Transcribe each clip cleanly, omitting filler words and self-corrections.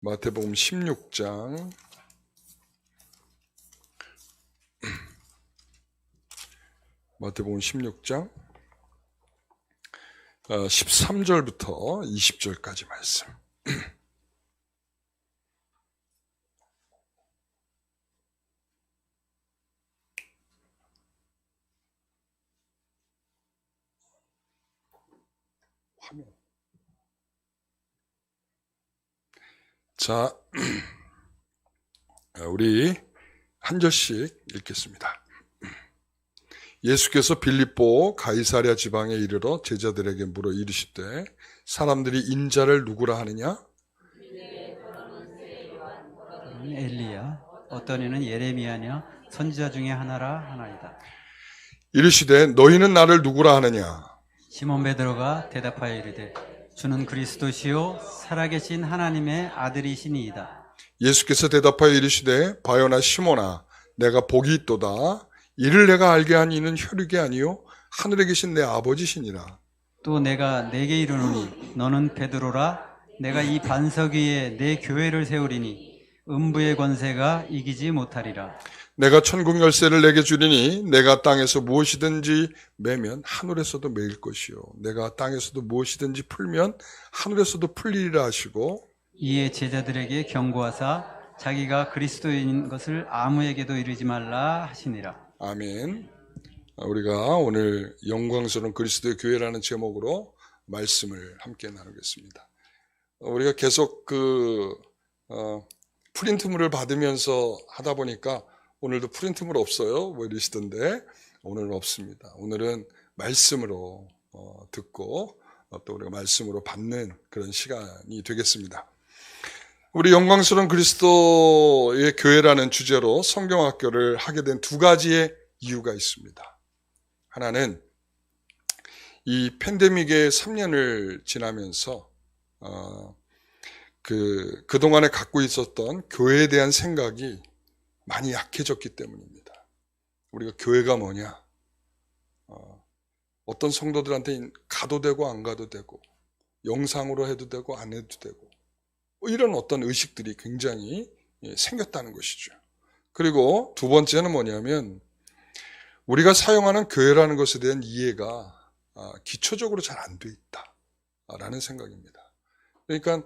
마태복음 16장 마태복음 16장 13절부터 20절까지 말씀. 화면. 자, 우리 한 절씩 읽겠습니다. 예수께서 빌립보 가이사랴 지방에 이르러 제자들에게 물어 이르시되 사람들이 인자를 누구라 하느냐? 엘리야, 어떤 이는 예레미야냐, 선지자 중에 하나라 하나이다. 이르시되 너희는 나를 누구라 하느냐? 시몬 베드로가 대답하여 이르되 주는 그리스도시요 살아계신 하나님의 아들이시니이다. 예수께서 대답하여 이르시되 바요나 시몬아 내가 복이 있도다. 이를 내가 알게 한 이는 혈육이 아니요 하늘에 계신 내 아버지시니라. 또 내가 네게 이르노니 너는 베드로라. 내가 이 반석 위에 내 교회를 세우리니 음부의 권세가 이기지 못하리라. 내가 천국 열쇠를 내게 주리니 내가 땅에서 무엇이든지 매면 하늘에서도 매일 것이요 내가 땅에서도 무엇이든지 풀면 하늘에서도 풀리리라 하시고 이에 제자들에게 경고하사 자기가 그리스도인 것을 아무에게도 이르지 말라 하시니라. 아멘. 우리가 오늘 영광스러운 그리스도의 교회라는 제목으로 말씀을 함께 나누겠습니다. 우리가 계속 프린트물을 받으면서 하다 보니까 오늘도 프린트물 없어요? 뭐 이러시던데 오늘은 없습니다. 오늘은 말씀으로 듣고 또 우리가 말씀으로 받는 그런 시간이 되겠습니다. 우리 영광스러운 그리스도의 교회라는 주제로 성경학교를 하게 된 두 가지의 이유가 있습니다. 하나는 이 팬데믹의 3년을 지나면서 그동안에 갖고 있었던 교회에 대한 생각이 많이 약해졌기 때문입니다. 우리가 교회가 뭐냐? 어떤 성도들한테 가도 되고 안 가도 되고 영상으로 해도 되고 안 해도 되고 이런 어떤 의식들이 굉장히 생겼다는 것이죠. 그리고 두 번째는 뭐냐면 우리가 사용하는 교회라는 것에 대한 이해가 기초적으로 잘 안 돼 있다라는 생각입니다. 그러니까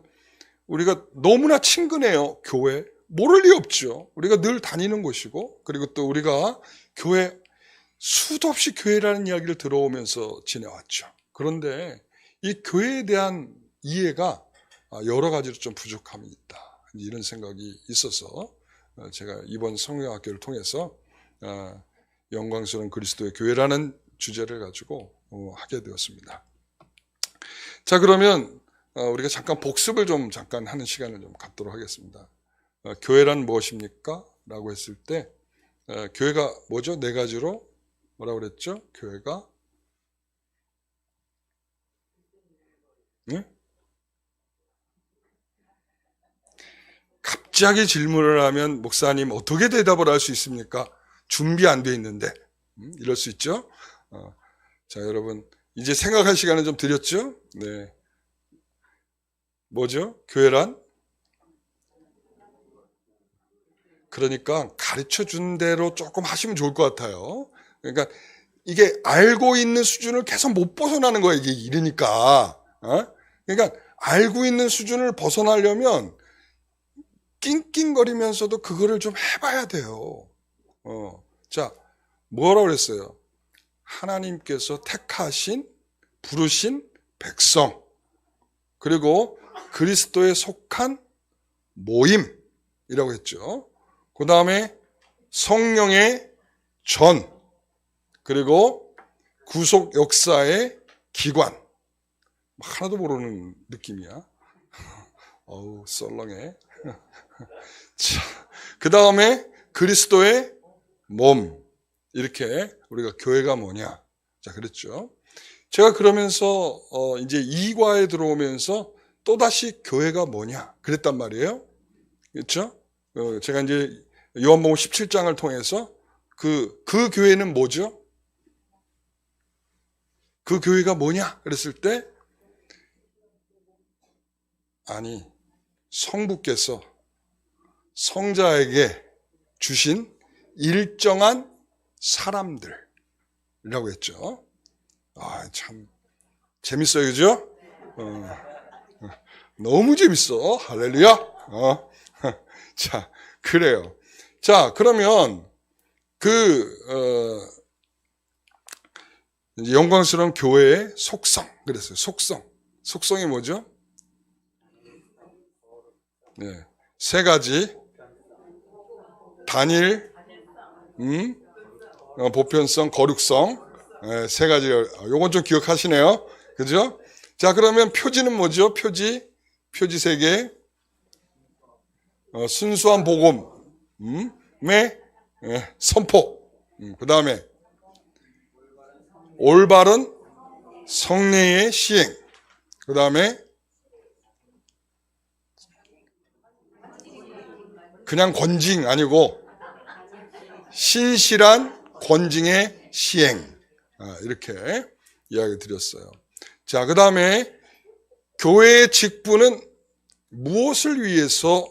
우리가 너무나 친근해요. 교회. 모를 리 없죠. 우리가 늘 다니는 곳이고 그리고 또 우리가 교회 수도 없이 교회라는 이야기를 들어오면서 지내왔죠. 그런데 이 교회에 대한 이해가 여러 가지로 좀 부족함이 있다. 이런 생각이 있어서 제가 이번 성경학교를 통해서 영광스러운 그리스도의 교회라는 주제를 가지고 하게 되었습니다. 자, 그러면 우리가 잠깐 복습을 좀 잠깐 하는 시간을 좀 갖도록 하겠습니다. 교회란 무엇입니까? 라고 했을 때 교회가 뭐죠? 네 가지로 뭐라고 그랬죠? 교회가 네? 갑자기 질문을 하면 목사님 어떻게 대답을 할 수 있습니까? 준비 안 돼 있는데 이럴 수 있죠. 자, 여러분 이제 생각할 시간을 좀 드렸죠. 네, 뭐죠? 교회란 그러니까 가르쳐 준 대로 조금 하시면 좋을 것 같아요. 그러니까 이게 알고 있는 수준을 계속 못 벗어나는 거예요. 이게 이러니까 그러니까 알고 있는 수준을 벗어나려면 낑낑거리면서도 그거를 좀 해봐야 돼요. 자, 뭐라고 그랬어요? 하나님께서 택하신, 부르신 백성, 그리고 그리스도에 속한 모임이라고 했죠. 그 다음에 성령의 전, 그리고 구속 역사의 기관. 하나도 모르는 느낌이야. 어우, 썰렁해. 자, 그 다음에 그리스도의 몸. 이렇게 우리가 교회가 뭐냐. 자, 그랬죠. 제가 그러면서 이제 2과에 들어오면서 또다시 교회가 뭐냐. 그랬단 말이에요. 그렇죠? 제가 이제 요한복음 17장을 통해서 그 교회는 뭐죠? 그 교회가 뭐냐? 그랬을 때 아니 성부께서 성자에게 주신 일정한 사람들이라고 했죠. 참 재밌어요, 그죠? 너무 재밌어. 할렐루야. 자, 그래요. 자, 그러면 이제 영광스러운 교회의 속성. 그랬어요. 속성이 뭐죠? 네. 세 가지. 단일, 보편성, 거룩성. 네, 세 가지. 요건 좀 기억하시네요. 그죠? 자, 그러면 표지는 뭐죠? 표지 세 개. 순수한 복음의 선포. 그 다음에 올바른 성례의 시행. 그 다음에 그냥 권징 아니고 신실한 권징의 시행. 이렇게 이야기 드렸어요. 자, 그 다음에 교회의 직분은 무엇을 위해서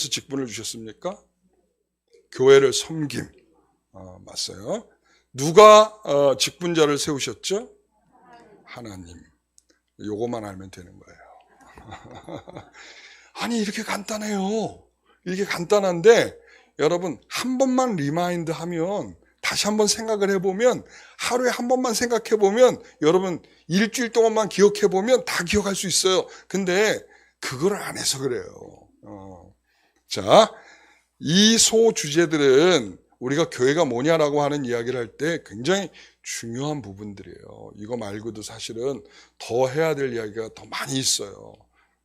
직분을 주셨습니까? 교회를 섬김. 맞아요. 누가 직분자를 세우셨죠? 하나님. 요거만 알면 되는 거예요. 아니, 이렇게 간단해요. 이렇게 간단한데 여러분 한 번만 리마인드 하면, 다시 한번 생각을 해보면, 하루에 한 번만 생각해보면, 여러분 일주일 동안만 기억해보면 다 기억할 수 있어요. 근데 그걸 안 해서 그래요. 자, 이 소주제들은 우리가 교회가 뭐냐라고 하는 이야기를 할 때 굉장히 중요한 부분들이에요. 이거 말고도 사실은 더 해야 될 이야기가 더 많이 있어요.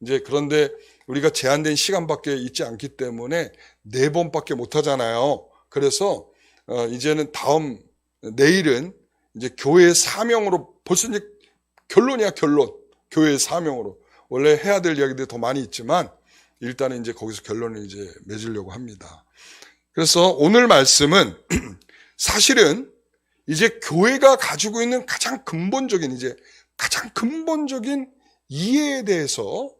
이제 그런데 우리가 제한된 시간밖에 있지 않기 때문에 4번밖에 못 하잖아요. 그래서 이제는 내일은 이제 교회의 사명으로, 벌써 이제 결론이야, 결론. 교회의 사명으로. 원래 해야 될 이야기들이 더 많이 있지만 일단은 이제 거기서 결론을 이제 맺으려고 합니다. 그래서 오늘 말씀은 사실은 이제 교회가 가지고 있는 가장 근본적인 이해에 대해서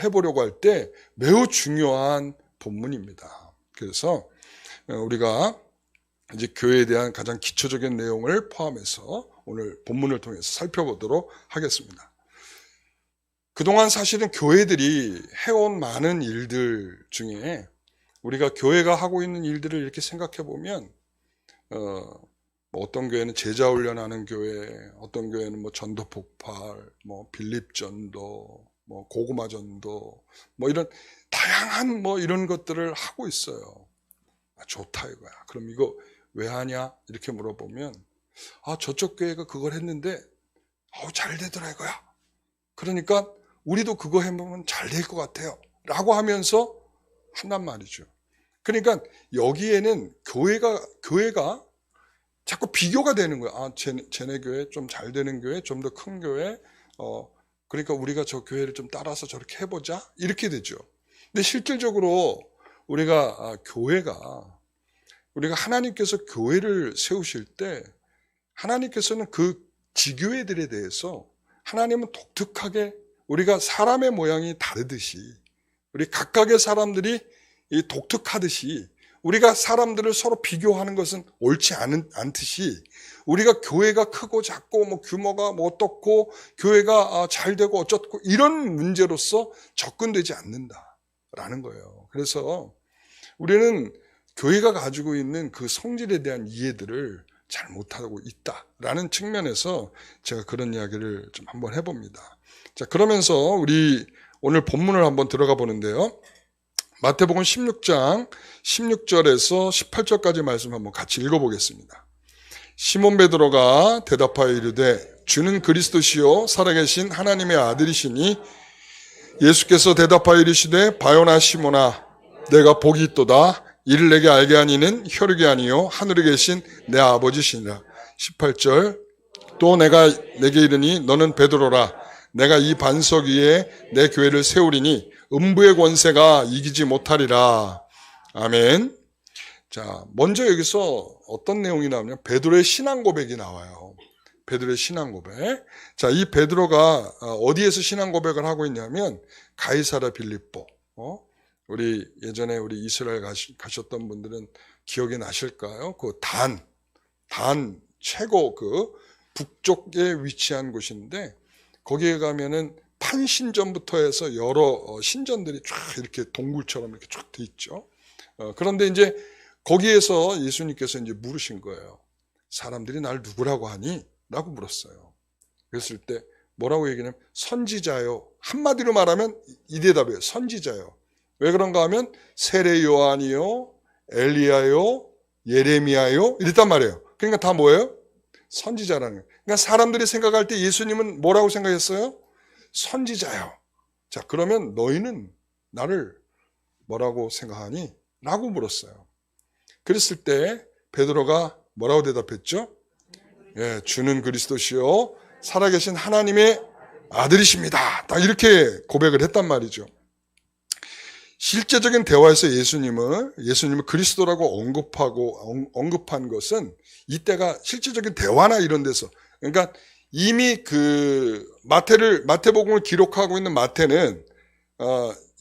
해보려고 할 때 매우 중요한 본문입니다. 그래서 우리가 이제 교회에 대한 가장 기초적인 내용을 포함해서 오늘 본문을 통해서 살펴보도록 하겠습니다. 그동안 사실은 교회들이 해온 많은 일들 중에 우리가 교회가 하고 있는 일들을 이렇게 생각해 보면 어떤 교회는 제자 훈련하는 교회, 어떤 교회는 전도 폭발, 빌립 전도, 고구마 전도, 이런 다양한 이런 것들을 하고 있어요. 좋다 이거야. 그럼 이거 왜 하냐? 이렇게 물어보면 저쪽 교회가 그걸 했는데 잘 되더라 이거야. 그러니까 우리도 그거 해보면 잘 될 것 같아요. 라고 하면서 한단 말이죠. 그러니까 여기에는 교회가 자꾸 비교가 되는 거야. 쟤네 교회 좀 잘 되는 교회, 좀 더 큰 교회. 그러니까 우리가 저 교회를 좀 따라서 저렇게 해보자. 이렇게 되죠. 근데 실질적으로 우리가 하나님께서 교회를 세우실 때 하나님께서는 그 지교회들에 대해서 하나님은 독특하게, 우리가 사람의 모양이 다르듯이, 우리 각각의 사람들이 독특하듯이 우리가 사람들을 서로 비교하는 것은 옳지 않듯이 우리가 교회가 크고 작고 규모가 어떻고 교회가 잘 되고 어쩌고 이런 문제로서 접근되지 않는다라는 거예요. 그래서 우리는 교회가 가지고 있는 그 성질에 대한 이해들을 잘 못하고 있다라는 측면에서 제가 그런 이야기를 좀 한번 해봅니다. 자, 그러면서 우리 오늘 본문을 한번 들어가 보는데요. 마태복음 16장 16절에서 18절까지 말씀 한번 같이 읽어보겠습니다. 시몬 베드로가 대답하여 이르되 주는 그리스도시요 살아계신 하나님의 아들이시니 예수께서 대답하여 이르시되 바요나 시몬아 내가 복이 있도다. 이를 내게 알게 하니는 혈육이 아니요 하늘에 계신 내 아버지시니라. 18절 또 내가 내게 이르니 너는 베드로라. 내가 이 반석 위에 내 교회를 세우리니 음부의 권세가 이기지 못하리라. 아멘. 자, 먼저 여기서 어떤 내용이 나오냐면 베드로의 신앙 고백이 나와요. 베드로의 신앙 고백. 자, 이 베드로가 어디에서 신앙 고백을 하고 있냐면 가이사라 빌립보. 우리 예전에 우리 이스라엘 가셨던 분들은 기억이 나실까요? 그 단 최고 그 북쪽에 위치한 곳인데 거기에 가면은 판신전부터 해서 여러 신전들이 쫙 이렇게 동굴처럼 이렇게 쫙 돼 있죠. 그런데 이제 거기에서 예수님께서 이제 물으신 거예요. 사람들이 날 누구라고 하니? 라고 물었어요. 그랬을 때 뭐라고 얘기하냐면 선지자요. 한마디로 말하면 이 대답이에요. 선지자요. 왜 그런가 하면 세례 요한이요, 엘리야요, 예레미야요 이랬단 말이에요. 그러니까 다 뭐예요? 선지자라는 거예요. 그러니까 사람들이 생각할 때 예수님은 뭐라고 생각했어요? 선지자요. 자, 그러면 너희는 나를 뭐라고 생각하니? 라고 물었어요. 그랬을 때 베드로가 뭐라고 대답했죠? 예, 주는 그리스도시요 살아계신 하나님의 아들이십니다. 딱 이렇게 고백을 했단 말이죠. 실제적인 대화에서 예수님을 그리스도라고 언급한 것은 이때가 실제적인 대화나 이런 데서, 그러니까 이미 그 마태복음을 기록하고 있는 마태는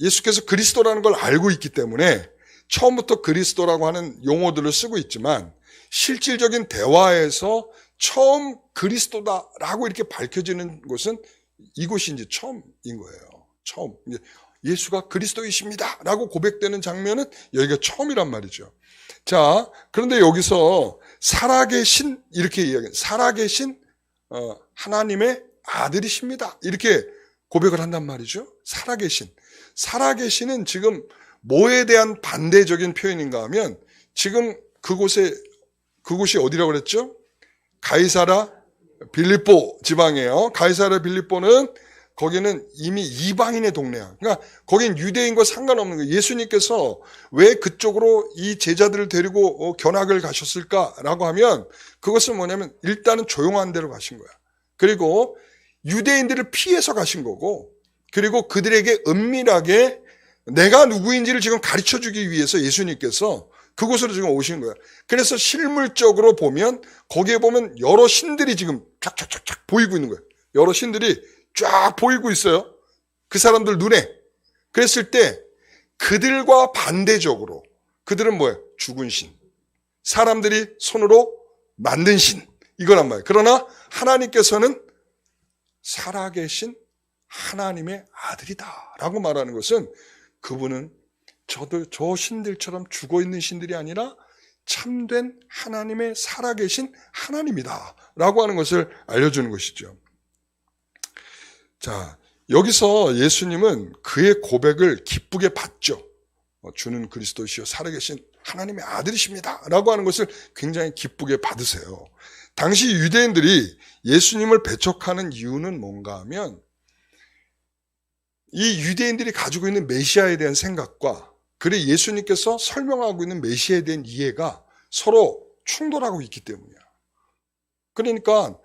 예수께서 그리스도라는 걸 알고 있기 때문에 처음부터 그리스도라고 하는 용어들을 쓰고 있지만 실질적인 대화에서 처음 그리스도다라고 이렇게 밝혀지는 곳은 이곳이 이제 처음인 거예요. 처음. 예수가 그리스도이십니다 라고 고백되는 장면은 여기가 처음이란 말이죠. 자, 그런데 여기서 살아계신 이렇게 이야기해요. 살아계신 하나님의 아들이십니다. 이렇게 고백을 한단 말이죠. 살아계신은 지금 뭐에 대한 반대적인 표현인가 하면 지금 그곳이 어디라고 그랬죠? 가이사라 빌립보 지방이에요. 가이사라 빌립보는 거기는 이미 이방인의 동네야. 그러니까 거긴 유대인과 상관없는 거예요. 예수님께서 왜 그쪽으로 이 제자들을 데리고 견학을 가셨을까라고 하면 그것은 뭐냐면 일단은 조용한 데로 가신 거야. 그리고 유대인들을 피해서 가신 거고, 그리고 그들에게 은밀하게 내가 누구인지를 지금 가르쳐주기 위해서 예수님께서 그곳으로 지금 오신 거야. 그래서 실물적으로 보면 거기에 보면 여러 신들이 지금 쫙쫙쫙쫙 보이고 있는 거예요. 여러 신들이 쫙 보이고 있어요. 그 사람들 눈에. 그랬을 때 그들과 반대적으로 그들은 뭐예요? 죽은 신. 사람들이 손으로 만든 신. 이거란 말이에요. 그러나 하나님께서는 살아계신 하나님의 아들이다 라고 말하는 것은 그분은 저 신들처럼 죽어있는 신들이 아니라 참된 하나님의 살아계신 하나님이다 라고 하는 것을 알려주는 것이죠. 자, 여기서 예수님은 그의 고백을 기쁘게 받죠. 주는 그리스도시요 살아계신 하나님의 아들이십니다 라고 하는 것을 굉장히 기쁘게 받으세요. 당시 유대인들이 예수님을 배척하는 이유는 뭔가 하면 이 유대인들이 가지고 있는 메시아에 대한 생각과 그리고 예수님께서 설명하고 있는 메시아에 대한 이해가 서로 충돌하고 있기 때문이야. 그러니까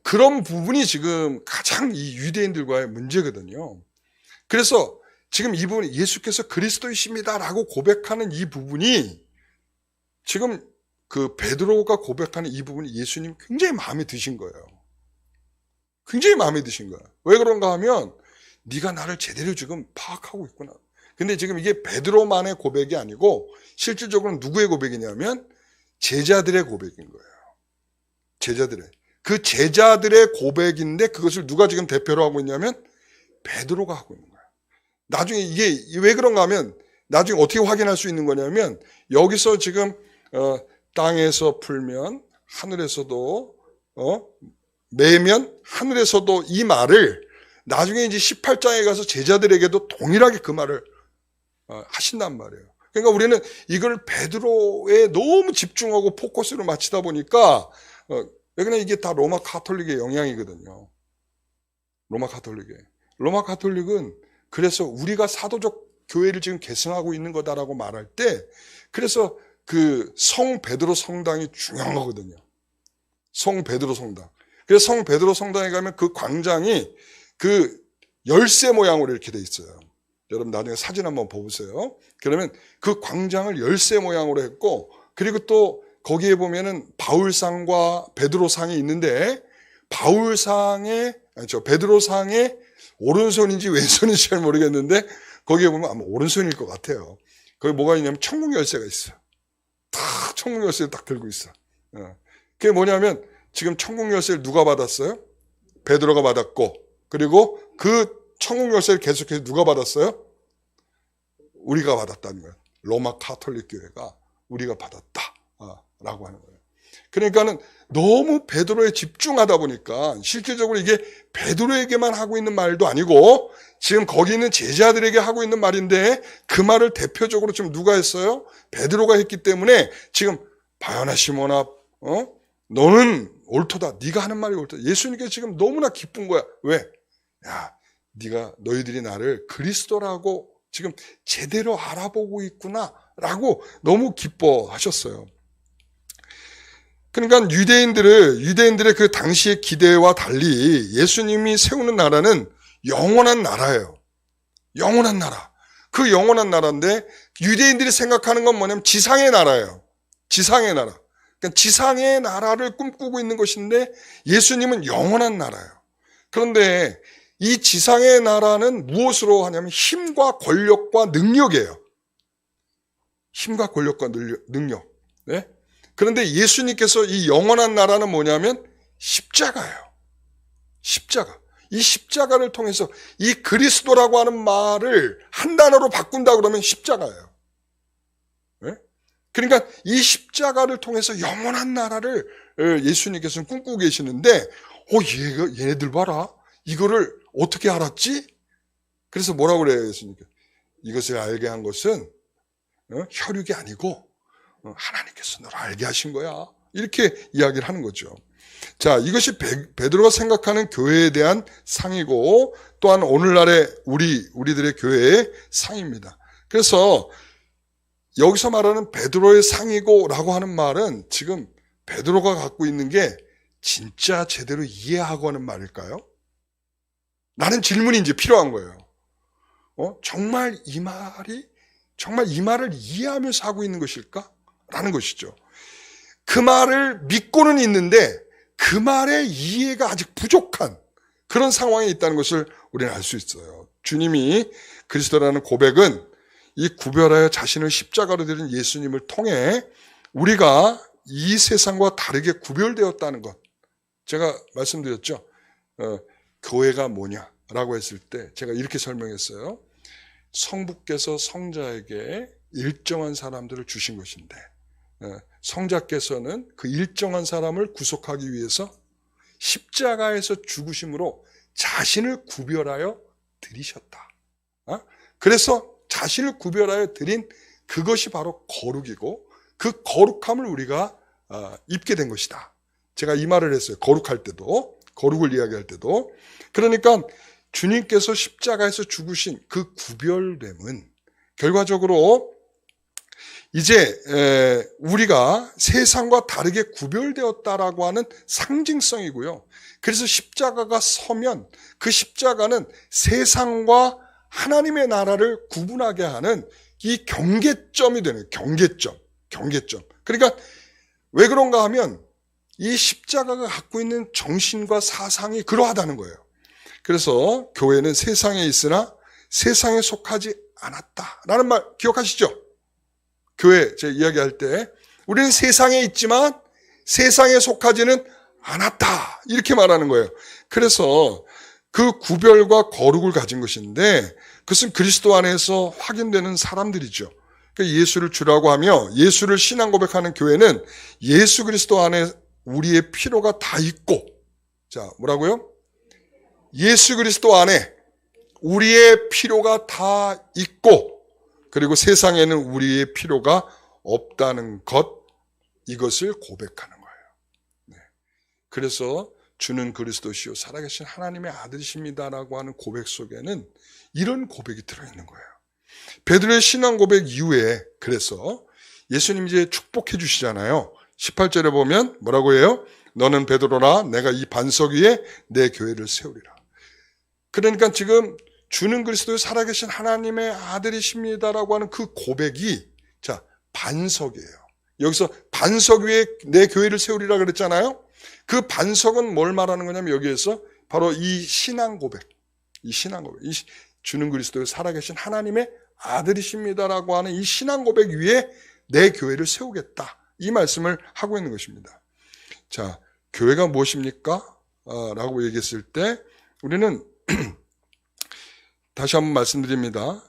그런 부분이 지금 가장 이 유대인들과의 문제거든요. 그래서 지금 이 부분이 예수께서 그리스도이십니다라고 고백하는 이 부분이 지금 그 베드로가 고백하는 이 부분이 예수님 굉장히 마음에 드신 거예요. 굉장히 마음에 드신 거야. 왜 그런가 하면 네가 나를 제대로 지금 파악하고 있구나. 근데 지금 이게 베드로만의 고백이 아니고 실질적으로 누구의 고백이냐면 제자들의 고백인 거예요. 그 제자들의 고백인데 그것을 누가 지금 대표로 하고 있냐면 베드로가 하고 있는 거예요. 나중에 이게 왜 그런가 하면 나중에 어떻게 확인할 수 있는 거냐면 여기서 지금 땅에서 풀면 하늘에서도 매면 하늘에서도 이 말을 나중에 이제 18장에 가서 제자들에게도 동일하게 그 말을 하신단 말이에요. 그러니까 우리는 이걸 베드로에 너무 집중하고 포커스를 맞추다 보니까 왜냐면 이게 다 로마 가톨릭의 영향이거든요. 로마 가톨릭은 그래서 우리가 사도적 교회를 지금 계승하고 있는 거다라고 말할 때 그래서 그 성 베드로 성당이 중요한 거거든요. 성 베드로 성당. 그래서 성 베드로 성당에 가면 그 광장이 그 열쇠 모양으로 이렇게 돼 있어요. 여러분 나중에 사진 한번 보세요. 그러면 그 광장을 열쇠 모양으로 했고 그리고 또 거기에 보면은 바울상과 베드로상이 있는데 베드로상에 오른손인지 왼손인지 잘 모르겠는데 거기에 보면 아마 오른손일 것 같아요. 거기 뭐가 있냐면 천국 열쇠가 있어. 딱 천국 열쇠를 딱 들고 있어. 그게 뭐냐면 지금 천국 열쇠를 누가 받았어요? 베드로가 받았고, 그리고 그 천국 열쇠를 계속해서 누가 받았어요? 우리가 받았다는 거예요. 로마 카톨릭 교회가 우리가 받았다 라고 하는 거예요. 그러니까는 너무 베드로에 집중하다 보니까 실질적으로 이게 베드로에게만 하고 있는 말도 아니고 지금 거기 있는 제자들에게 하고 있는 말인데 그 말을 대표적으로 지금 누가 했어요? 베드로가 했기 때문에 지금 바요나 시몬아, 너는 옳도다. 네가 하는 말이 옳다. 예수님께 지금 너무나 기쁜 거야. 왜? 야, 너희들이 나를 그리스도라고 지금 제대로 알아보고 있구나라고 너무 기뻐하셨어요. 그러니까 유대인들의 그 당시의 기대와 달리 예수님이 세우는 나라는 영원한 나라예요. 영원한 나라. 그 영원한 나라인데 유대인들이 생각하는 건 뭐냐면 지상의 나라예요. 지상의 나라. 그러니까 지상의 나라를 꿈꾸고 있는 것인데 예수님은 영원한 나라예요. 그런데 이 지상의 나라는 무엇으로 하냐면 힘과 권력과 능력이에요. 힘과 권력과 능력. 네? 그런데 예수님께서 이 영원한 나라는 뭐냐면 십자가예요. 십자가. 이 십자가를 통해서 이 그리스도라고 하는 말을 한 단어로 바꾼다 그러면 십자가예요. 네? 그러니까 이 십자가를 통해서 영원한 나라를 예수님께서는 꿈꾸고 계시는데 얘네들 봐라. 이거를 어떻게 알았지? 그래서 뭐라고 그래요, 예수님께서? 이것을 알게 한 것은 혈육이 아니고 하나님께서 너를 알게 하신 거야. 이렇게 이야기를 하는 거죠. 자, 이것이 베드로가 생각하는 교회에 대한 상이고 또한 오늘날의 우리들의 교회의 상입니다. 그래서 여기서 말하는 베드로의 상이고 라고 하는 말은 지금 베드로가 갖고 있는 게 진짜 제대로 이해하고 하는 말일까요? 라는 질문이 이제 필요한 거예요. 정말 이 말을 이해하면서 하고 있는 것일까? 라는 것이죠. 그 말을 믿고는 있는데 그 말의 이해가 아직 부족한 그런 상황에 있다는 것을 우리는 알 수 있어요. 주님이 그리스도라는 고백은 이 구별하여 자신을 십자가로 드린 예수님을 통해 우리가 이 세상과 다르게 구별되었다는 것. 제가 말씀드렸죠. 교회가 뭐냐라고 했을 때 제가 이렇게 설명했어요. 성부께서 성자에게 일정한 사람들을 주신 것인데 성자께서는 그 일정한 사람을 구속하기 위해서 십자가에서 죽으심으로 자신을 구별하여 드리셨다. 그래서 자신을 구별하여 드린 그것이 바로 거룩이고 그 거룩함을 우리가 입게 된 것이다. 제가 이 말을 했어요. 거룩할 때도, 거룩을 이야기할 때도. 그러니까 주님께서 십자가에서 죽으신 그 구별됨은 결과적으로 이제 우리가 세상과 다르게 구별되었다라고 하는 상징성이고요. 그래서 십자가가 서면 그 십자가는 세상과 하나님의 나라를 구분하게 하는 이 경계점이 되는 경계점. 그러니까 왜 그런가 하면 이 십자가가 갖고 있는 정신과 사상이 그러하다는 거예요. 그래서 교회는 세상에 있으나 세상에 속하지 않았다라는 말 기억하시죠? 교회 제 이야기할 때 우리는 세상에 있지만 세상에 속하지는 않았다 이렇게 말하는 거예요. 그래서 그 구별과 거룩을 가진 것인데 그것은 그리스도 안에서 확인되는 사람들이죠. 그러니까 예수를 주라고 하며 예수를 신앙 고백하는 교회는 예수 그리스도 안에 우리의 필요가 다 있고, 자 뭐라고요? 예수 그리스도 안에 우리의 필요가 다 있고 그리고 세상에는 우리의 필요가 없다는 것, 이것을 고백하는 거예요. 네. 그래서 주는 그리스도시요 살아계신 하나님의 아들이십니다라고 하는 고백 속에는 이런 고백이 들어있는 거예요. 베드로의 신앙 고백 이후에 그래서 예수님이 이제 축복해 주시잖아요. 18절에 보면 뭐라고 해요? 너는 베드로라 내가 이 반석 위에 내 교회를 세우리라. 그러니까 지금 주는 그리스도의 살아계신 하나님의 아들이십니다라고 하는 그 고백이 자 반석이에요. 여기서 반석 위에 내 교회를 세우리라 그랬잖아요. 그 반석은 뭘 말하는 거냐면 여기에서 바로 이 신앙 고백, 이 신앙 고백, 주는 그리스도의 살아계신 하나님의 아들이십니다라고 하는 이 신앙 고백 위에 내 교회를 세우겠다. 이 말씀을 하고 있는 것입니다. 자, 교회가 무엇입니까? 라고 얘기했을 때 우리는 다시 한번 말씀드립니다.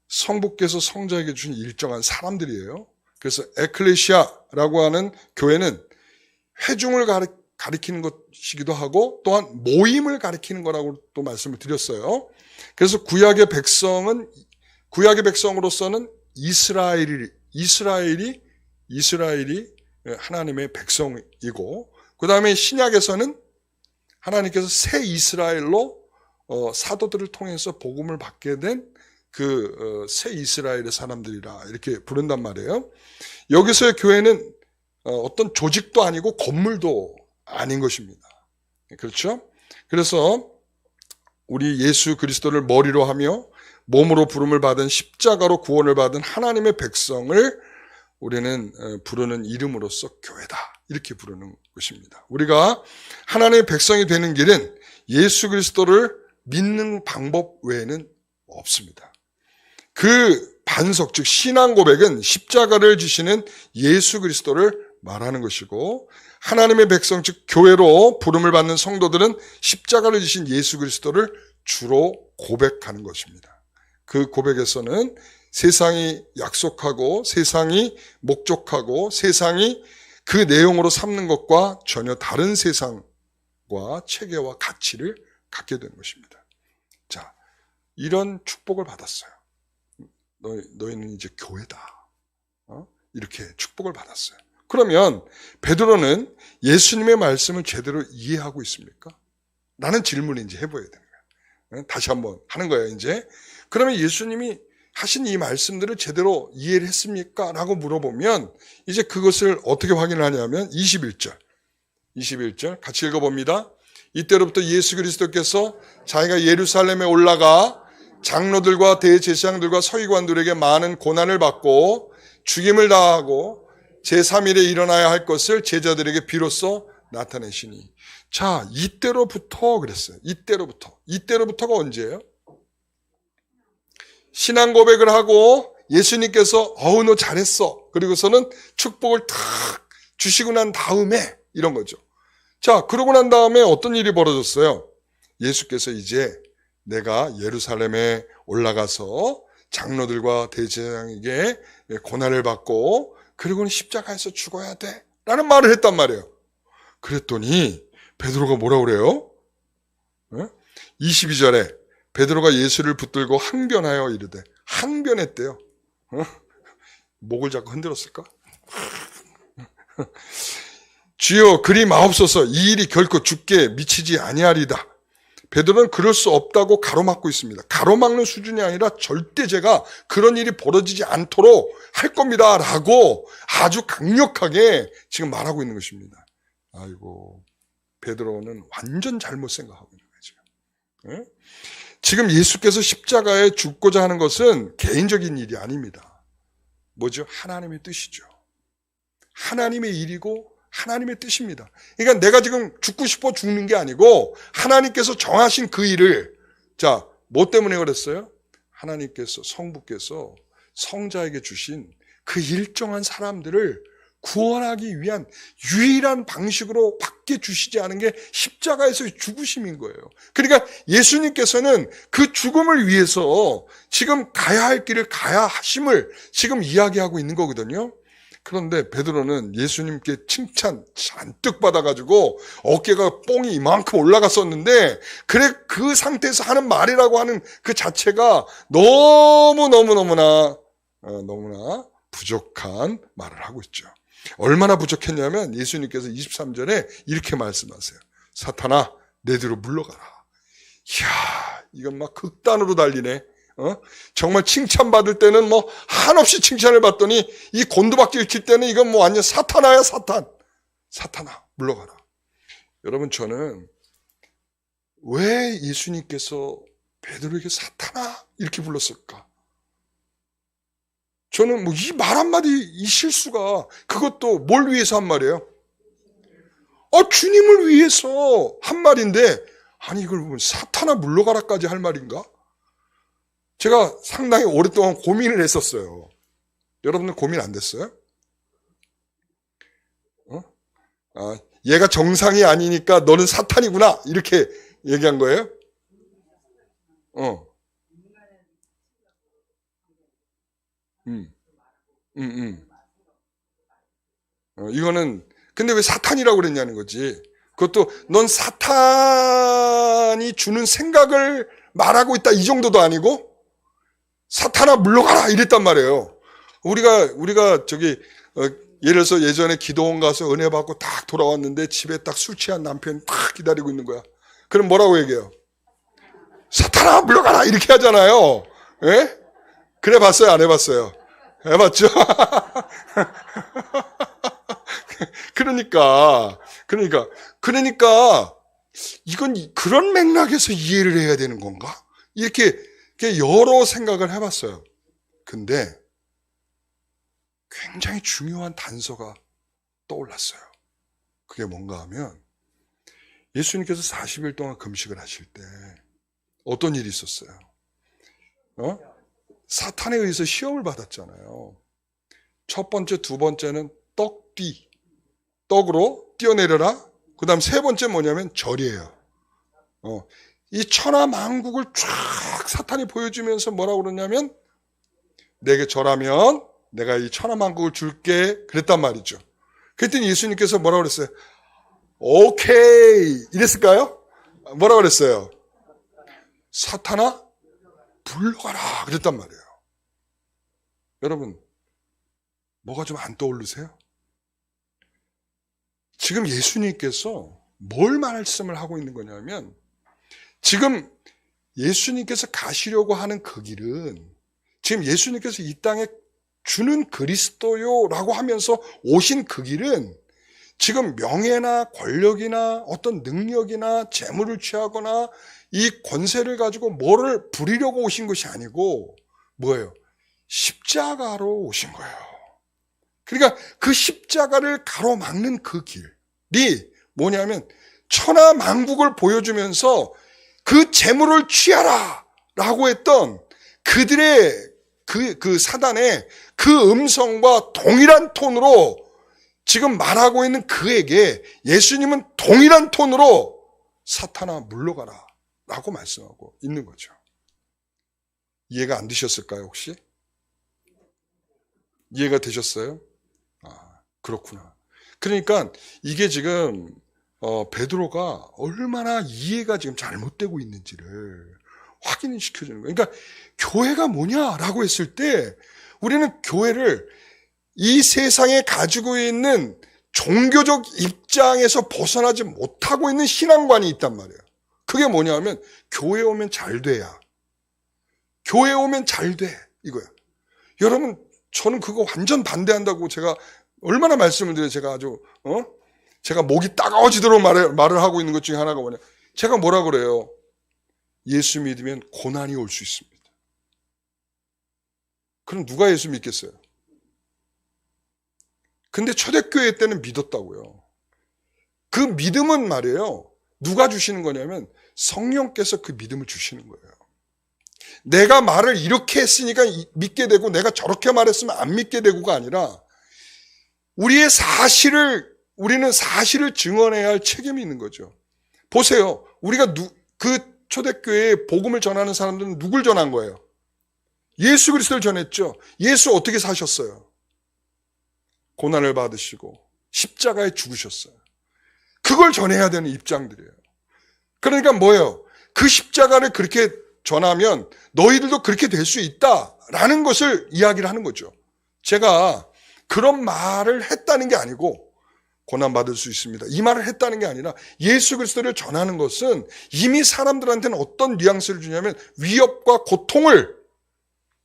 성부께서 성자에게 주신 일정한 사람들이에요. 그래서 에클레시아라고 하는 교회는 회중을 가리키는 것이기도 하고 또한 모임을 가리키는 거라고 또 말씀을 드렸어요. 그래서 구약의 백성으로서는 이스라엘이 하나님의 백성이고, 그 다음에 신약에서는 하나님께서 새 이스라엘로 사도들을 통해서 복음을 받게 된 그 새 이스라엘의 사람들이라 이렇게 부른단 말이에요. 여기서의 교회는 어떤 조직도 아니고 건물도 아닌 것입니다. 그렇죠? 그래서 우리 예수 그리스도를 머리로 하며 몸으로 부름을 받은 십자가로 구원을 받은 하나님의 백성을 우리는 부르는 이름으로서 교회다. 이렇게 부르는 것입니다. 우리가 하나님의 백성이 되는 길은 예수 그리스도를 믿는 방법 외에는 없습니다. 그 반석, 즉 신앙 고백은 십자가를 지시는 예수 그리스도를 말하는 것이고, 하나님의 백성, 즉 교회로 부름을 받는 성도들은 십자가를 지신 예수 그리스도를 주로 고백하는 것입니다. 그 고백에서는 세상이 약속하고 세상이 목적하고 세상이 그 내용으로 삼는 것과 전혀 다른 세상과 체계와 가치를 갖게 되는 것입니다. 자, 이런 축복을 받았어요. 너희는 이제 교회다. 이렇게 축복을 받았어요. 그러면 베드로는 예수님의 말씀을 제대로 이해하고 있습니까? 라는 질문을 이제 해봐야 되는 거예요. 다시 한번 하는 거예요, 이제. 그러면 예수님이 하신 이 말씀들을 제대로 이해를 했습니까? 라고 물어보면 이제 그것을 어떻게 확인을 하냐면 21절 같이 읽어봅니다. 이때로부터 예수 그리스도께서 자기가 예루살렘에 올라가 장로들과 대제사장들과 서기관들에게 많은 고난을 받고 죽임을 당하고 제3일에 일어나야 할 것을 제자들에게 비로소 나타내시니. 자, 이때로부터 그랬어요. 이때로부터가 언제예요? 신앙 고백을 하고 예수님께서 너 잘했어. 그리고서는 축복을 탁 주시고 난 다음에 이런 거죠. 자, 그러고 난 다음에 어떤 일이 벌어졌어요? 예수께서 이제 내가 예루살렘에 올라가서 장로들과 대제사장에게 고난을 받고 그리고는 십자가에서 죽어야 돼 라는 말을 했단 말이에요. 그랬더니 베드로가 뭐라 그래요? 22절에 베드로가 예수를 붙들고 항변하여 이르되, 항변했대요. 목을 잡고 흔들었을까? 주여 그리 마옵소서, 이 일이 결코 죽게 미치지 아니하리다. 베드로는 그럴 수 없다고 가로막고 있습니다. 가로막는 수준이 아니라 절대 제가 그런 일이 벌어지지 않도록 할 겁니다 라고 아주 강력하게 지금 말하고 있는 것입니다. 아이고, 베드로는 완전 잘못 생각하고 있는 거죠. 지금 예수께서 십자가에 죽고자 하는 것은 개인적인 일이 아닙니다. 뭐죠? 하나님의 뜻이죠. 하나님의 일이고 하나님의 뜻입니다. 그러니까 내가 지금 죽고 싶어 죽는 게 아니고 하나님께서 정하신 그 일을, 자, 뭐 때문에 그랬어요? 하나님께서, 성부께서 성자에게 주신 그 일정한 사람들을 구원하기 위한 유일한 방식으로 밖에 주시지 않은 게 십자가에서의 죽으심인 거예요. 그러니까 예수님께서는 그 죽음을 위해서 지금 가야 할 길을 가야 하심을 지금 이야기하고 있는 거거든요. 그런데 베드로는 예수님께 칭찬 잔뜩 받아가지고 어깨가 뽕이 이만큼 올라갔었는데, 그래 그 상태에서 하는 말이라고 하는 그 자체가 너무나 부족한 말을 하고 있죠. 얼마나 부족했냐면 예수님께서 23절에 이렇게 말씀하세요. 사탄아, 내 뒤로 물러가라. 이야, 이건 막 극단으로 달리네. 정말 칭찬받을 때는 뭐 한없이 칭찬을 받더니 이 곤두박질 읽힐 때는 이건 뭐 완전 사탄아야, 사탄. 사탄아, 물러가라. 여러분, 저는 왜 예수님께서 베드로에게 사탄아 이렇게 불렀을까? 저는 뭐 이 말 한마디, 이 실수가, 그것도 뭘 위해서 한 말이에요? 주님을 위해서 한 말인데, 아니 이걸 보면 사탄아 물러가라까지 할 말인가? 제가 상당히 오랫동안 고민을 했었어요. 여러분들 고민 안 됐어요? 얘가 정상이 아니니까 너는 사탄이구나 이렇게 얘기한 거예요? 이거는 근데 왜 사탄이라고 그랬냐는 거지. 그것도 넌 사탄이 주는 생각을 말하고 있다 이 정도도 아니고 사탄아 물러가라 이랬단 말이에요. 우리가 저기 예를 들어서 예전에 기도원 가서 은혜 받고 딱 돌아왔는데 집에 딱 술 취한 남편이 딱 기다리고 있는 거야. 그럼 뭐라고 얘기해요? 사탄아 물러가라 이렇게 하잖아요. 예? 그래 봤어요? 안 해봤어요? 해봤죠? 그러니까 이건 그런 맥락에서 이해를 해야 되는 건가? 이렇게 여러 생각을 해봤어요. 근데 굉장히 중요한 단서가 떠올랐어요. 그게 뭔가 하면 예수님께서 40일 동안 금식을 하실 때 어떤 일이 있었어요? 사탄에 의해서 시험을 받았잖아요. 첫 번째, 두 번째는 떡으로 뛰어내려라. 그 다음 세 번째 뭐냐면 절이에요. 이 천하만국을 쫙 사탄이 보여주면서 뭐라고 그러냐면 내게 절하면 내가 이 천하만국을 줄게 그랬단 말이죠. 그랬더니 예수님께서 뭐라고 그랬어요? 오케이 이랬을까요? 뭐라고 그랬어요? 사탄아 물러가라 그랬단 말이에요. 여러분 뭐가 좀 안 떠오르세요? 지금 예수님께서 뭘 말씀을 하고 있는 거냐면 지금 예수님께서 가시려고 하는 그 길은 지금 예수님께서 이 땅에 주는 그리스도요라고 하면서 오신 그 길은 지금 명예나 권력이나 어떤 능력이나 재물을 취하거나 이 권세를 가지고 뭐를 부리려고 오신 것이 아니고 뭐예요? 십자가로 오신 거예요. 그러니까 그 십자가를 가로막는 그 길이 뭐냐면 천하만국을 보여주면서 그 재물을 취하라 라고 했던 그들의 그 사단의 그 음성과 동일한 톤으로 지금 말하고 있는 그에게 예수님은 동일한 톤으로 사탄아 물러가라 라고 말씀하고 있는 거죠. 이해가 안 되셨을까요 혹시? 이해가 되셨어요? 그렇구나. 그러니까 이게 지금 베드로가 얼마나 이해가 지금 잘못되고 있는지를 확인을 시켜주는 거예요. 그러니까 교회가 뭐냐라고 했을 때 우리는 교회를 이 세상에 가지고 있는 종교적 입장에서 벗어나지 못하고 있는 신앙관이 있단 말이에요. 그게 뭐냐면 교회 오면 잘 돼야. 교회 오면 잘 돼. 이거야. 여러분 저는 그거 완전 반대한다고 제가 얼마나 말씀을 드려요. 제가 아주 제가 목이 따가워지도록 말을 하고 있는 것 중에 하나가 뭐냐. 제가 뭐라 그래요. 예수 믿으면 고난이 올 수 있습니다. 그럼 누가 예수 믿겠어요? 근데 초대교회 때는 믿었다고요. 그 믿음은 말이에요. 누가 주시는 거냐면 성령께서 그 믿음을 주시는 거예요. 내가 말을 이렇게 했으니까 믿게 되고 내가 저렇게 말했으면 안 믿게 되고가 아니라 우리는 사실을 증언해야 할 책임이 있는 거죠. 보세요. 우리가 그 초대교회에 복음을 전하는 사람들은 누굴 전한 거예요? 예수 그리스도를 전했죠. 예수 어떻게 사셨어요? 고난을 받으시고 십자가에 죽으셨어요. 그걸 전해야 되는 입장들이에요. 그러니까 뭐예요? 그 십자가를 그렇게 전하면 너희들도 그렇게 될 수 있다라는 것을 이야기를 하는 거죠. 제가 그런 말을 했다는 게 아니고 고난받을 수 있습니다. 이 말을 했다는 게 아니라 예수 그리스도를 전하는 것은 이미 사람들한테는 어떤 뉘앙스를 주냐면 위협과 고통을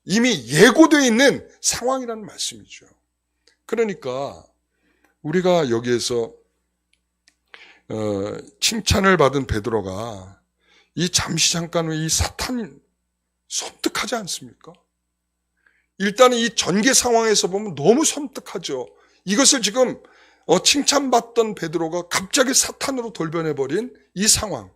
이미 예고되어 있는 상황이라는 말씀이죠. 그러니까 우리가 여기에서 칭찬을 받은 베드로가 이 잠시 잠깐 후에 이 사탄 섬뜩하지 않습니까? 일단은 이 전개 상황에서 보면 너무 섬뜩하죠. 이것을 지금 칭찬받던 베드로가 갑자기 사탄으로 돌변해버린 이 상황.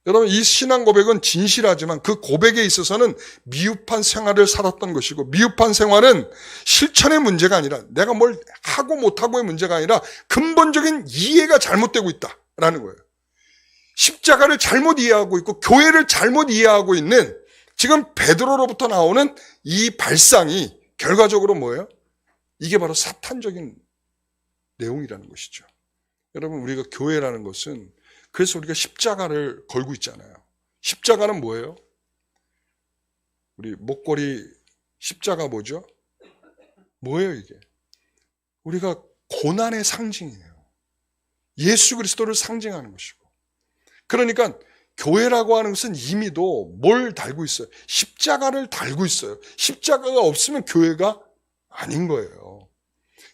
여러분, 이 신앙 고백은 진실하지만 그 고백에 있어서는 미흡한 생활을 살았던 것이고, 미흡한 생활은 실천의 문제가 아니라 내가 뭘 하고 못하고의 문제가 아니라 근본적인 이해가 잘못되고 있다라는 거예요. 십자가를 잘못 이해하고 있고 교회를 잘못 이해하고 있는 지금 베드로로부터 나오는 이 발상이 결과적으로 뭐예요? 이게 바로 사탄적인 내용이라는 것이죠. 여러분, 우리가 교회라는 것은, 그래서 우리가 십자가를 걸고 있잖아요. 십자가는 뭐예요? 우리 목걸이 십자가 뭐죠? 뭐예요 이게? 우리가 고난의 상징이에요. 예수 그리스도를 상징하는 것이고. 그러니까 교회라고 하는 것은 이미도 뭘 달고 있어요? 십자가를 달고 있어요. 십자가가 없으면 교회가 아닌 거예요.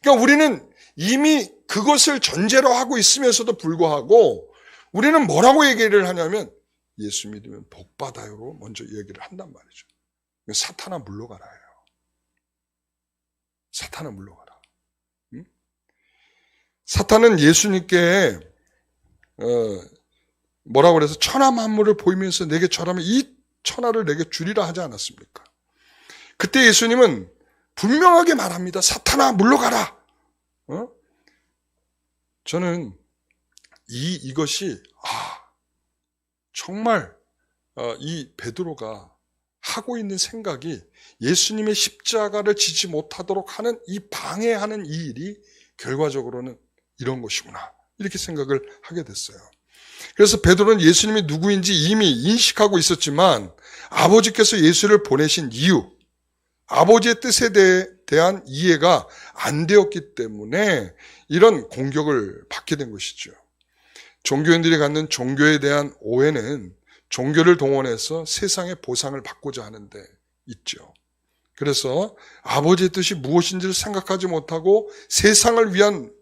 그러니까 우리는 이미 그것을 전제로 하고 있으면서도 불구하고 우리는 뭐라고 얘기를 하냐면 예수 믿으면 복 받아요로 먼저 얘기를 한단 말이죠. 사탄아 물러가라예요. 사탄아 물러가라. 응? 사탄은 예수님께 뭐라고 그래서 천하 만물을 보이면서 내게 절하면 이 천하를 내게 주리라 하지 않았습니까? 그때 예수님은 분명하게 말합니다. 사탄아 물러가라. 저는 이것이 정말 이 베드로가 하고 있는 생각이 예수님의 십자가를 지지 못하도록 하는 이 방해하는 이 일이 결과적으로는 이런 것이구나, 이렇게 생각을 하게 됐어요. 그래서 베드로는 예수님이 누구인지 이미 인식하고 있었지만 아버지께서 예수를 보내신 이유, 아버지의 뜻에 대한 이해가 안 되었기 때문에 이런 공격을 받게 된 것이죠. 종교인들이 갖는 종교에 대한 오해는 종교를 동원해서 세상의 보상을 받고자 하는데 있죠. 그래서 아버지의 뜻이 무엇인지를 생각하지 못하고 세상을 위한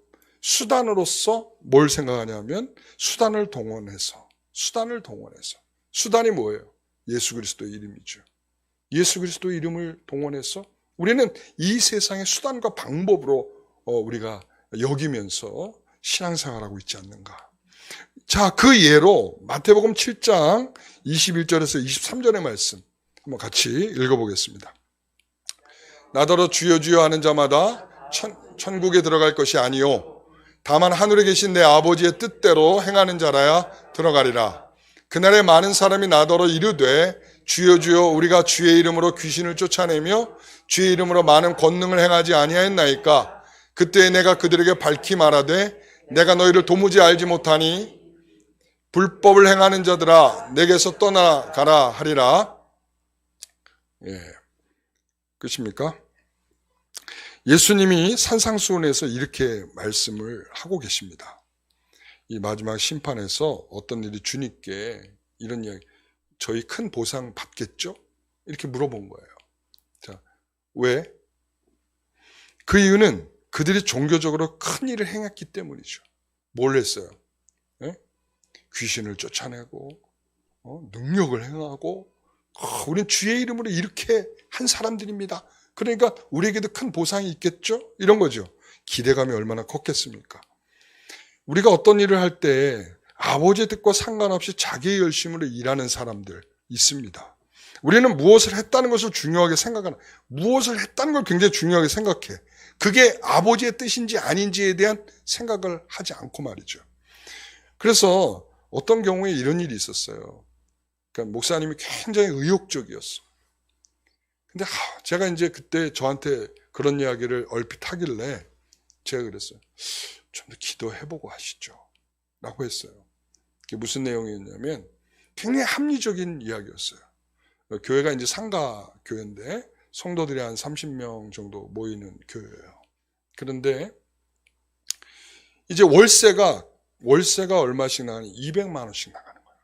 수단으로서 뭘 생각하냐면 수단을 동원해서. 수단이 뭐예요? 예수 그리스도의 이름이죠. 예수 그리스도의 이름을 동원해서 우리는 이 세상의 수단과 방법으로 우리가 여기면서 신앙생활하고 있지 않는가. 자, 그 예로 마태복음 7장 21절에서 23절의 말씀 한번 같이 읽어보겠습니다. 나더러 주여 주여 하는 자마다 천국에 들어갈 것이 아니요 다만 하늘에 계신 내 아버지의 뜻대로 행하는 자라야 들어가리라. 그날에 많은 사람이 나더러 이르되 주여 주여 우리가 주의 이름으로 귀신을 쫓아내며 주의 이름으로 많은 권능을 행하지 아니하였나이까. 그때 내가 그들에게 밝히 말하되 내가 너희를 도무지 알지 못하니 불법을 행하는 자들아 내게서 떠나가라 하리라. 끝입니까? 예수님이 산상수훈에서 이렇게 말씀을 하고 계십니다. 이 마지막 심판에서 어떤 일이 주님께 이런 이야기, 저희 큰 보상 받겠죠? 이렇게 물어본 거예요. 자, 왜? 그 이유는 그들이 종교적으로 큰 일을 행했기 때문이죠. 뭘 했어요? 귀신을 쫓아내고 능력을 행하고 우린 주의 이름으로 이렇게 한 사람들입니다. 그러니까 우리에게도 큰 보상이 있겠죠? 이런 거죠. 기대감이 얼마나 컸겠습니까? 우리가 어떤 일을 할 때 아버지의 뜻과 상관없이 자기의 열심으로 일하는 사람들 있습니다. 우리는 무엇을 했다는 것을 중요하게 생각하는, 무엇을 했다는 걸 굉장히 중요하게 생각해. 그게 아버지의 뜻인지 아닌지에 대한 생각을 하지 않고 말이죠. 그래서 어떤 경우에 이런 일이 있었어요. 그러니까 목사님이 굉장히 의욕적이었어. 근데 제가 이제 그때 저한테 그런 이야기를 얼핏 하길래 제가 그랬어요. 좀 더 기도해보고 하시죠. 라고 했어요. 그게 무슨 내용이었냐면 굉장히 합리적인 이야기였어요. 교회가 이제 상가 교회인데 성도들이 한 30명 정도 모이는 교회예요. 그런데 이제 월세가 얼마씩 나가니 200만 원씩 나가는 거예요.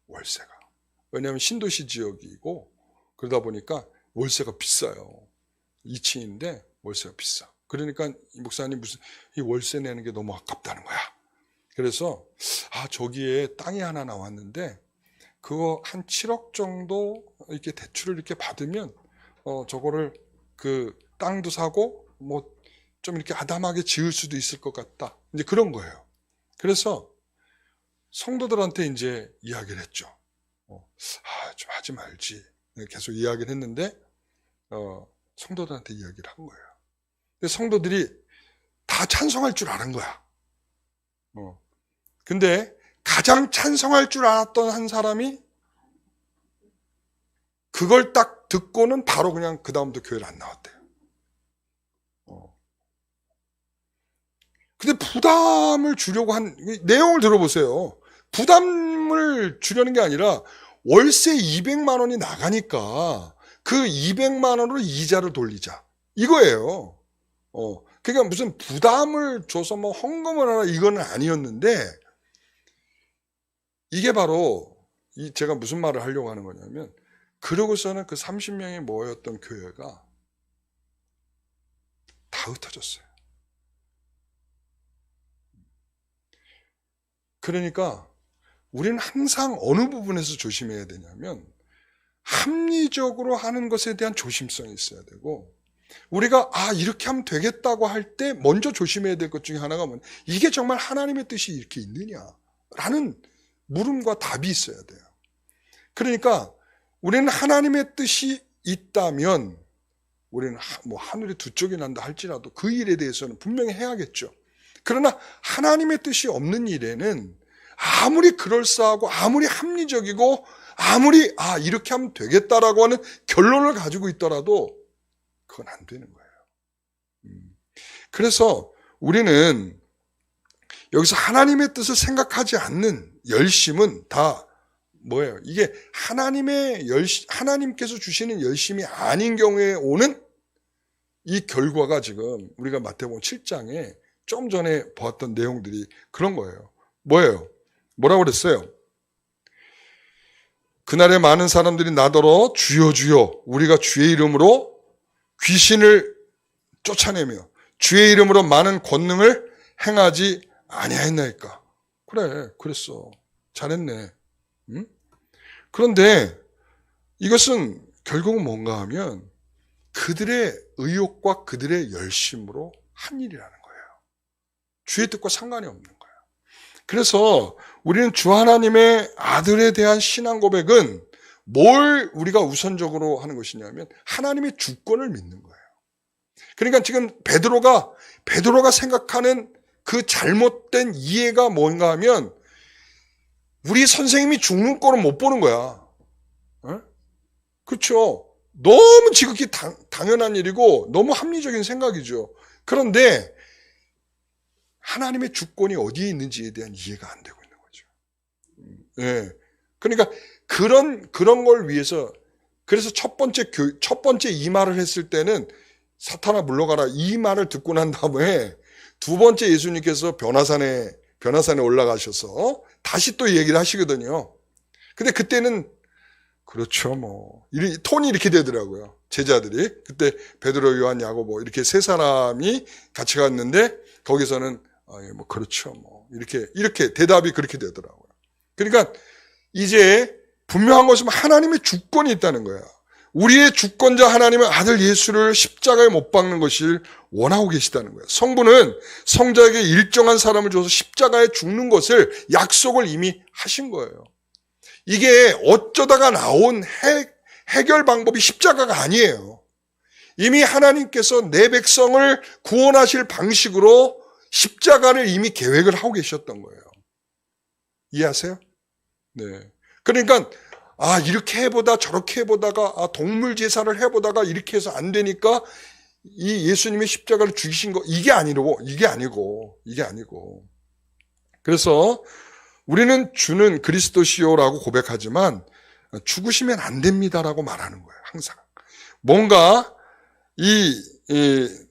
월세가. 왜냐하면 신도시 지역이고 그러다 보니까 월세가 비싸요. 2층인데 월세가 비싸. 그러니까 이 목사님 이 월세 내는 게 너무 아깝다는 거야. 그래서 저기에 땅이 하나 나왔는데 그거 한 7억 정도 이렇게 대출을 이렇게 받으면 저거를 그 땅도 사고 뭐 좀 이렇게 아담하게 지을 수도 있을 것 같다. 이제 그런 거예요. 그래서 성도들한테 이제 이야기를 했죠. 좀 하지 말지. 계속 이야기를 했는데, 성도들한테 이야기를 한 거예요. 근데 성도들이 다 찬성할 줄 아는 거야. 근데 가장 찬성할 줄 알았던 한 사람이 그걸 딱 듣고는 바로 그냥 그 다음부터 교회를 안 나왔대요. 근데 부담을 주려고 한, 내용을 들어보세요. 부담을 주려는 게 아니라 월세 200만 원이 나가니까 그 200만 원으로 이자를 돌리자. 이거예요. 그러니까 무슨 부담을 줘서 뭐 헌금을 하나 이건 아니었는데, 이게 바로 제가 무슨 말을 하려고 하는 거냐면, 그러고서는 그 30명이 모였던 교회가 다 흩어졌어요. 그러니까 우리는 항상 어느 부분에서 조심해야 되냐면, 합리적으로 하는 것에 대한 조심성이 있어야 되고, 우리가 이렇게 하면 되겠다고 할 때 먼저 조심해야 될 것 중에 하나가 뭐냐, 이게 정말 하나님의 뜻이 이렇게 있느냐라는 물음과 답이 있어야 돼요. 그러니까 우리는 하나님의 뜻이 있다면, 우리는 뭐 하늘이 두 쪽이 난다 할지라도 그 일에 대해서는 분명히 해야겠죠. 그러나 하나님의 뜻이 없는 일에는 아무리 그럴싸하고 아무리 합리적이고 아무리 이렇게 하면 되겠다라고 하는 결론을 가지고 있더라도 그건 안 되는 거예요. 그래서 우리는 여기서 하나님의 뜻을 생각하지 않는 열심은 다 뭐예요? 이게 하나님께서 주시는 열심이 아닌 경우에 오는 이 결과가 지금 우리가 마태복음 7장에 좀 전에 보았던 내용들이 그런 거예요. 뭐예요? 뭐라고 그랬어요? 그날에 많은 사람들이 나더러 주여 주여 우리가 주의 이름으로 귀신을 쫓아내며 주의 이름으로 많은 권능을 행하지 아니하였나이까. 그래, 그랬어. 잘했네. 응? 그런데 이것은 결국은 뭔가 하면 그들의 의욕과 그들의 열심으로 한 일이라는 거예요. 주의 뜻과 상관이 없는 거예요. 그래서 우리는 주 하나님의 아들에 대한 신앙 고백은 뭘 우리가 우선적으로 하는 것이냐면 하나님의 주권을 믿는 거예요. 그러니까 지금 베드로가 생각하는 그 잘못된 이해가 뭔가 하면 우리 선생님이 죽는 꼴은 못 보는 거야. 그렇죠? 너무 지극히 당연한 일이고 너무 합리적인 생각이죠. 그런데 하나님의 주권이 어디에 있는지에 대한 이해가 안 되고 있는 거죠. 예. 그러니까 그런 걸 위해서, 그래서 첫 번째 이 말을 했을 때는 사탄아 물러가라 이 말을 듣고 난 다음에 두 번째 예수님께서 변화산에 올라가셔서 다시 또 얘기를 하시거든요. 근데 그때는 그렇죠 뭐 톤이 이렇게 되더라고요. 제자들이 그때 베드로, 요한, 야고보 이렇게 세 사람이 같이 갔는데 거기서는 뭐 그렇죠 뭐 이렇게 대답이 그렇게 되더라고요. 그러니까 이제 분명한 것은 하나님의 주권이 있다는 거야. 우리의 주권자 하나님은 아들 예수를 십자가에 못 박는 것을 원하고 계시다는 거예요. 성부는 성자에게 일정한 사람을 줘서 십자가에 죽는 것을 약속을 이미 하신 거예요. 이게 어쩌다가 나온 해결 방법이 십자가가 아니에요. 이미 하나님께서 내 백성을 구원하실 방식으로 십자가를 이미 계획을 하고 계셨던 거예요. 이해하세요? 네. 그러니까 이렇게 해보다 저렇게 해보다가 동물 제사를 해보다가 이렇게 해서 안 되니까 이 예수님의 십자가를 죽이신 거 이게 아니고 그래서 우리는 주는 그리스도시요라고 고백하지만 죽으시면 안 됩니다라고 말하는 거예요. 항상 뭔가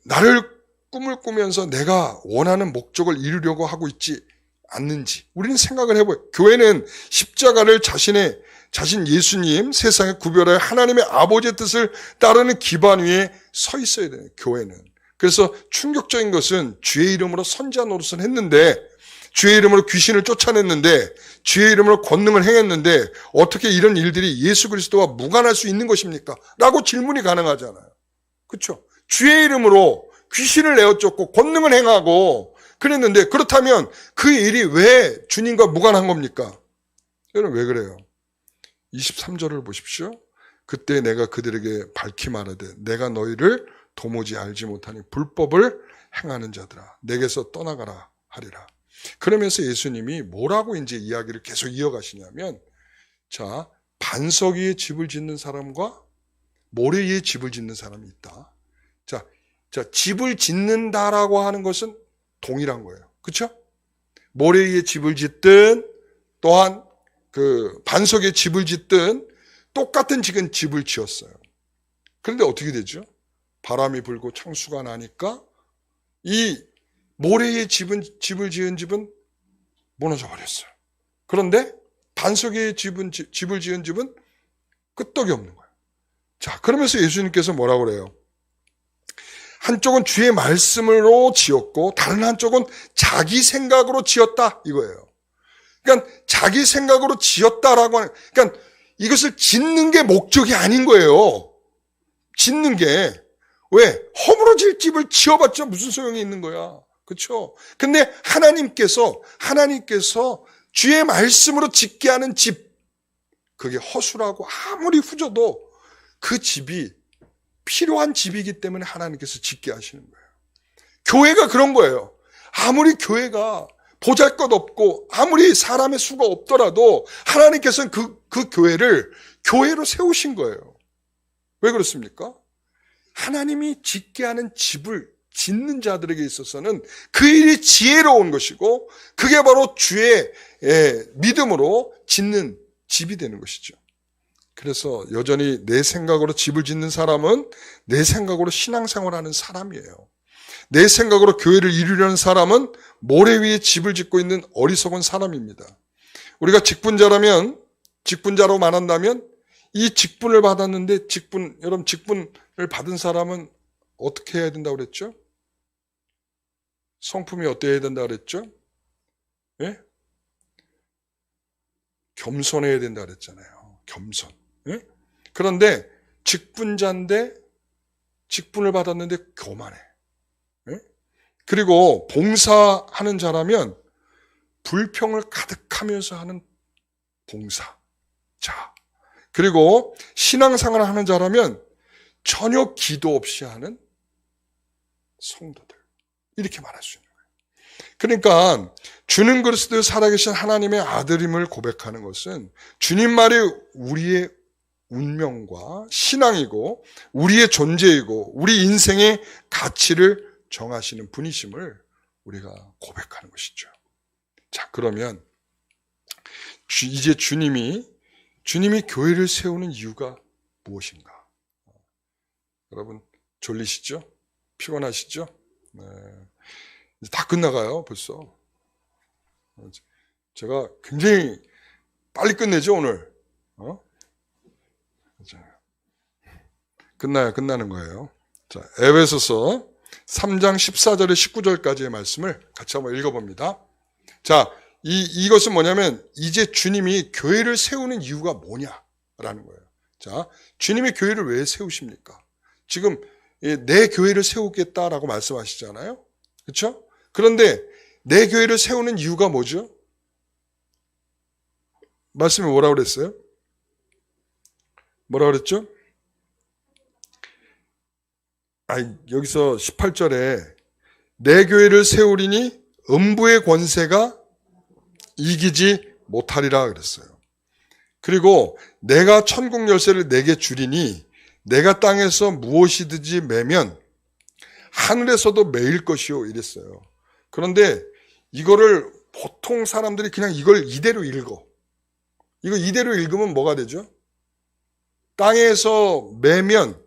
나를 꿈을 꾸면서 내가 원하는 목적을 이루려고 하고 있지 않는지 우리는 생각을 해봐요. 교회는 십자가를 자신 예수님 세상에 구별하여 하나님의 아버지의 뜻을 따르는 기반 위에 서 있어야 돼요. 교회는. 그래서 충격적인 것은 주의 이름으로 선지자 노릇을 했는데 주의 이름으로 귀신을 쫓아냈는데 주의 이름으로 권능을 행했는데 어떻게 이런 일들이 예수 그리스도와 무관할 수 있는 것입니까? 라고 질문이 가능하잖아요. 그렇죠? 주의 이름으로 귀신을 내어쫓고 권능을 행하고 그랬는데 그렇다면 그 일이 왜 주님과 무관한 겁니까? 여러분 왜 그래요? 23절을 보십시오. 그때 내가 그들에게 밝히 말하되 내가 너희를 도무지 알지 못하니 불법을 행하는 자들아 내게서 떠나가라 하리라. 그러면서 예수님이 뭐라고 이제 이야기를 계속 이어가시냐면 자, 반석 위에 집을 짓는 사람과 모래 위에 집을 짓는 사람이 있다. 자, 집을 짓는다라고 하는 것은 동일한 거예요. 그렇죠? 모래 위에 집을 짓든 또한 그 반석 위에 집을 짓든 똑같은 지금 집을 지었어요. 그런데 어떻게 되죠? 바람이 불고 창수가 나니까 이 모래 위에 집을 지은 집은 무너져 버렸어요. 그런데 반석 위에 집을 지은 집은 끄떡이 없는 거예요. 자, 그러면서 예수님께서 뭐라고 그래요? 한쪽은 주의 말씀으로 지었고 다른 한쪽은 자기 생각으로 지었다 이거예요. 그러니까 자기 생각으로 지었다라고 하는, 그러니까 이것을 짓는 게 목적이 아닌 거예요. 짓는 게. 왜? 허물어질 집을 지어봤자 무슨 소용이 있는 거야. 그렇죠? 근데 하나님께서 주의 말씀으로 짓게 하는 집, 그게 허술하고 아무리 후져도 그 집이 필요한 집이기 때문에 하나님께서 짓게 하시는 거예요. 교회가 그런 거예요. 아무리 교회가 보잘것없고 아무리 사람의 수가 없더라도 하나님께서는 그 교회를 교회로 세우신 거예요. 왜 그렇습니까? 하나님이 짓게 하는 집을 짓는 자들에게 있어서는 그 일이 지혜로운 것이고 그게 바로 주의 믿음으로 짓는 집이 되는 것이죠. 그래서 여전히 내 생각으로 집을 짓는 사람은 내 생각으로 신앙생활하는 사람이에요. 내 생각으로 교회를 이루려는 사람은 모래 위에 집을 짓고 있는 어리석은 사람입니다. 우리가 직분자로 말한다면 이 직분을 받았는데 여러분 직분을 받은 사람은 어떻게 해야 된다고 그랬죠? 성품이 어때야 된다고 그랬죠? 예? 겸손해야 된다고 그랬잖아요. 겸손. 예? 그런데 직분자인데 직분을 받았는데 교만해. 예? 그리고 봉사하는 자라면 불평을 가득하면서 하는 봉사자. 그리고 신앙생활을 하는 자라면 전혀 기도 없이 하는 성도들. 이렇게 말할 수 있는 거예요. 그러니까 주는 그리스도의 살아계신 하나님의 아들임을 고백하는 것은 주님 말이 우리의 운명과 신앙이고 우리의 존재이고 우리 인생의 가치를 정하시는 분이심을 우리가 고백하는 것이죠. 자, 그러면 이제 주님이 교회를 세우는 이유가 무엇인가? 여러분 졸리시죠? 피곤하시죠? 네. 이제 다 끝나가요 벌써. 제가 굉장히 빨리 끝내죠 오늘. 끝나는 거예요. 자, 에베소서 3장 14절에 19절까지의 말씀을 같이 한번 읽어봅니다. 자, 이것은 뭐냐면 이제 주님이 교회를 세우는 이유가 뭐냐라는 거예요. 자, 주님이 교회를 왜 세우십니까? 지금 내 교회를 세우겠다라고 말씀하시잖아요. 그렇죠? 그런데 내 교회를 세우는 이유가 뭐죠? 말씀이 뭐라고 그랬어요? 뭐라고 그랬죠? 여기서 18절에 내 교회를 세우리니 음부의 권세가 이기지 못하리라 그랬어요. 그리고 내가 천국 열쇠를 내게 주리니 내가 땅에서 무엇이든지 매면 하늘에서도 매일 것이요 이랬어요. 그런데 이거를 보통 사람들이 그냥 이걸 이대로 읽어. 이거 이대로 읽으면 뭐가 되죠? 땅에서 매면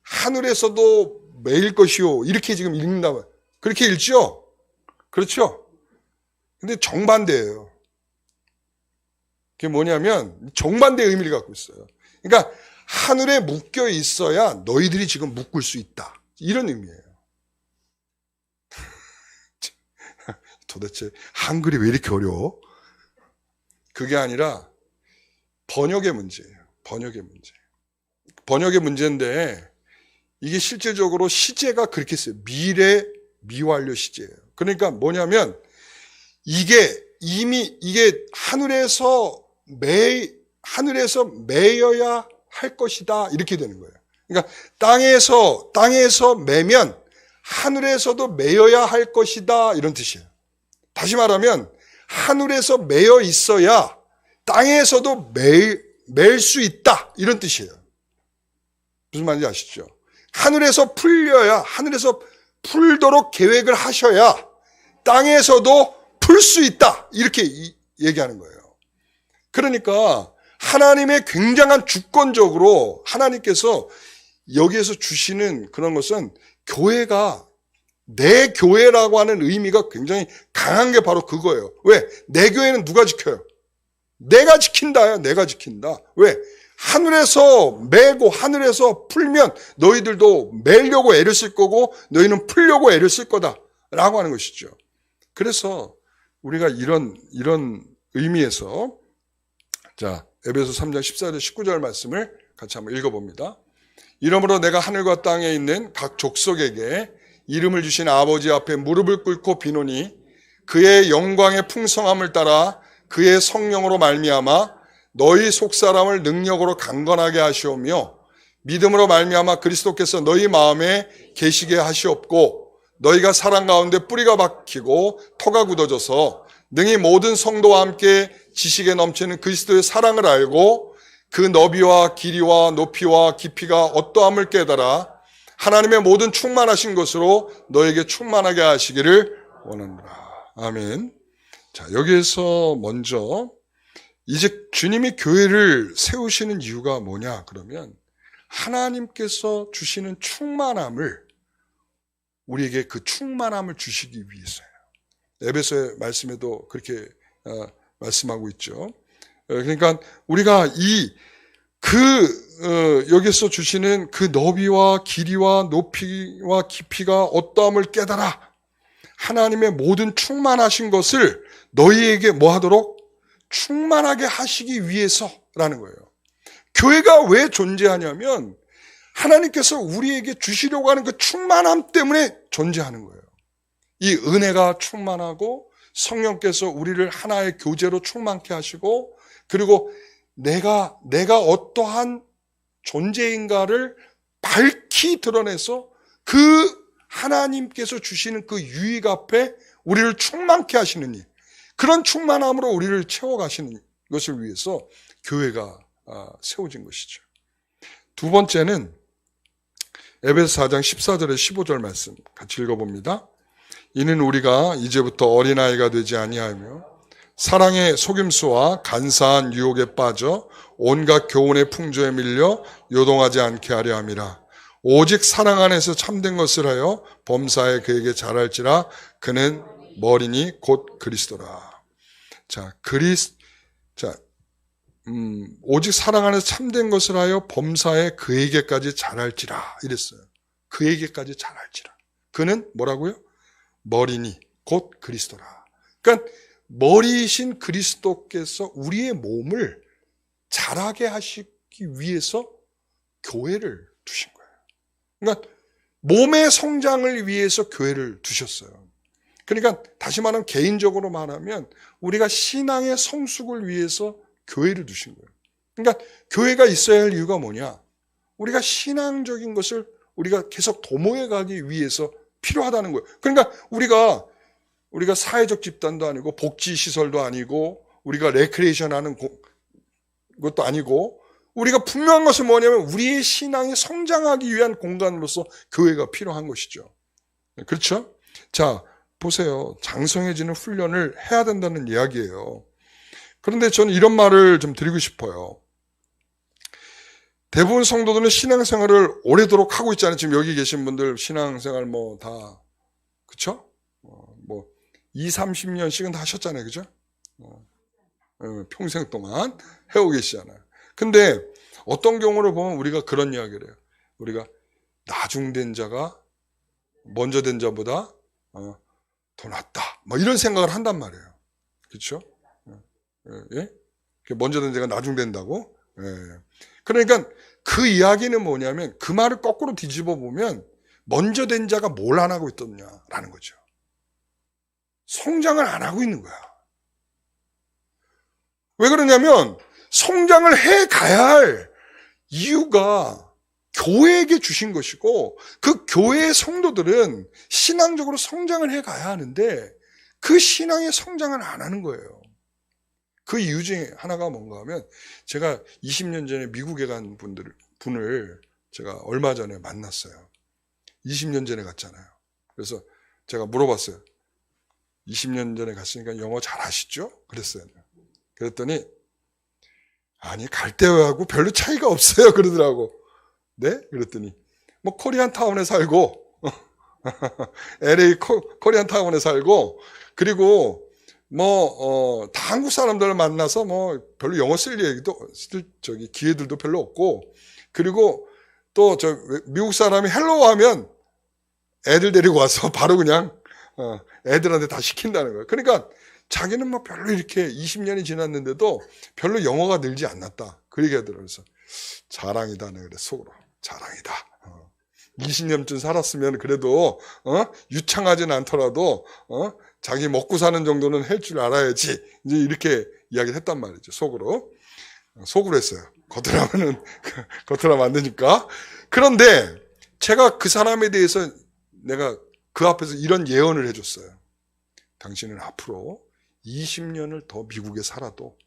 하늘에서도 매일 것이요 이렇게 지금 읽는다면 그렇게 읽죠? 그렇죠? 근데 정반대예요. 그게 뭐냐면 정반대의 의미를 갖고 있어요. 그러니까 하늘에 묶여 있어야 너희들이 지금 묶을 수 있다. 이런 의미예요. 도대체 한글이 왜 이렇게 어려워? 그게 아니라 번역의 문제예요. 번역의 문제인데 이게 실질적으로 시제가 그렇게 써요. 미래 미완료 시제예요. 그러니까 뭐냐면 이게 하늘에서 매여야 할 것이다. 이렇게 되는 거예요. 그러니까 땅에서 매면 하늘에서도 매여야 할 것이다. 이런 뜻이에요. 다시 말하면 하늘에서 매여 있어야 땅에서도 맬 수 있다. 이런 뜻이에요. 무슨 말인지 아시죠? 하늘에서 풀도록 계획을 하셔야 땅에서도 풀 수 있다. 이렇게 얘기하는 거예요. 그러니까 하나님의 굉장한 주권적으로 하나님께서 여기에서 주시는 그런 것은 교회가 내 교회라고 하는 의미가 굉장히 강한 게 바로 그거예요. 왜? 내 교회는 누가 지켜요? 내가 지킨다요. 내가 지킨다. 왜? 하늘에서 매고 하늘에서 풀면 너희들도 매려고 애를 쓸 거고 너희는 풀려고 애를 쓸 거다라고 하는 것이죠. 그래서 우리가 이런 의미에서 자, 에베소 3장 14절 19절 말씀을 같이 한번 읽어봅니다. 이러므로 내가 하늘과 땅에 있는 각 족속에게 이름을 주신 아버지 앞에 무릎을 꿇고 비노니 그의 영광의 풍성함을 따라 그의 성령으로 말미암아 너희 속사람을 능력으로 강건하게 하시오며 믿음으로 말미암아 그리스도께서 너희 마음에 계시게 하시옵고 너희가 사랑 가운데 뿌리가 박히고 터가 굳어져서 능히 모든 성도와 함께 지식에 넘치는 그리스도의 사랑을 알고 그 너비와 길이와 높이와 깊이가 어떠함을 깨달아 하나님의 모든 충만하신 것으로 너에게 충만하게 하시기를 원하노라. 아멘. 자, 여기에서 먼저 이제 주님이 교회를 세우시는 이유가 뭐냐 그러면 하나님께서 주시는 충만함을 우리에게 그 충만함을 주시기 위해서예요. 에베소의 말씀에도 그렇게 말씀하고 있죠. 그러니까 우리가 여기서 주시는 그 너비와 길이와 높이와 깊이가 어떠함을 깨달아 하나님의 모든 충만하신 것을 너희에게 뭐 하도록? 충만하게 하시기 위해서라는 거예요. 교회가 왜 존재하냐면 하나님께서 우리에게 주시려고 하는 그 충만함 때문에 존재하는 거예요. 이 은혜가 충만하고 성령께서 우리를 하나의 교제로 충만케 하시고 그리고 내가 어떠한 존재인가를 밝히 드러내서 그 하나님께서 주시는 그 유익 앞에 우리를 충만케 하시는 일, 그런 충만함으로 우리를 채워가시는 것을 위해서 교회가 세워진 것이죠. 두 번째는 에베소 4장 14절에 15절 말씀 같이 읽어봅니다. 이는 우리가 이제부터 어린아이가 되지 아니하며 사랑의 속임수와 간사한 유혹에 빠져 온갖 교훈의 풍조에 밀려 요동하지 않게 하려 함이라. 오직 사랑 안에서 참된 것을 하여 범사에 그에게 잘할지라. 그는 머리니 곧 그리스도라. 오직 사랑 안에서 참된 것을 하여 범사에 그에게까지 잘할지라 이랬어요. 그에게까지 잘할지라. 그는 뭐라고요? 머리니 곧 그리스도라. 그러니까 머리이신 그리스도께서 우리의 몸을 자라게 하시기 위해서 교회를 두신 거예요. 그러니까 몸의 성장을 위해서 교회를 두셨어요. 그러니까 다시 말하면 개인적으로 말하면 우리가 신앙의 성숙을 위해서 교회를 두신 거예요. 그러니까 교회가 있어야 할 이유가 뭐냐? 우리가 신앙적인 것을 우리가 계속 도모해 가기 위해서 필요하다는 거예요. 그러니까 우리가 사회적 집단도 아니고 복지시설도 아니고 우리가 레크레이션 하는 것도 아니고 우리가 분명한 것은 뭐냐면 우리의 신앙이 성장하기 위한 공간으로서 교회가 필요한 것이죠. 그렇죠? 자, 보세요. 장성해지는 훈련을 해야 된다는 이야기예요. 그런데 저는 이런 말을 좀 드리고 싶어요. 대부분 성도들은 신앙생활을 오래도록 하고 있잖아요. 지금 여기 계신 분들 신앙생활 다 그쵸? 20-30년씩은 다 하셨잖아요. 그죠? 평생 동안 해오고 계시잖아요. 근데 어떤 경우를 보면 우리가 그런 이야기를 해요. 우리가 나중된 자가 먼저 된 자보다 더 낫다. 이런 생각을 한단 말이에요. 그렇죠? 예? 먼저 된 자가 나중된다고? 예. 그러니까 그 이야기는 뭐냐면 그 말을 거꾸로 뒤집어 보면 먼저 된 자가 뭘 안 하고 있었냐라는 거죠. 성장을 안 하고 있는 거야. 왜 그러냐면 성장을 해 가야 할 이유가 교회에게 주신 것이고 그 교회의 성도들은 신앙적으로 성장을 해 가야 하는데 그 신앙의 성장을 안 하는 거예요. 그 이유 중에 하나가 뭔가 하면 제가 20년 전에 미국에 간 분을 제가 얼마 전에 만났어요. 20년 전에 갔잖아요. 그래서 제가 물어봤어요. 20년 전에 갔으니까 영어 잘 하시죠? 그랬어요. 그랬더니 아니 갈 때하고 별로 차이가 없어요 그러더라고. 네? 그랬더니 뭐 코리안 타운에 살고 LA 코리안 타운에 살고 그리고 다 한국 사람들을 만나서 뭐 별로 영어 쓸 기회들도 별로 없고 그리고 또 미국 사람이 헬로우 하면 애들 데리고 와서 바로 그냥 애들한테 다 시킨다는 거예요. 그러니까 자기는 뭐 별로 이렇게 20년이 지났는데도 별로 영어가 늘지 않았다. 그 얘기 하더라고요. 그래서 자랑이다. 내가 그래 속으로. 자랑이다. 20년쯤 살았으면 그래도 유창하진 않더라도 자기 먹고 사는 정도는 할 줄 알아야지. 이제 이렇게 이야기를 했단 말이죠. 속으로 했어요. 겉으로 안 되니까. 그런데 제가 그 사람에 대해서 내가 그 앞에서 이런 예언을 해줬어요. 당신은 앞으로 20년을 더 미국에 살아도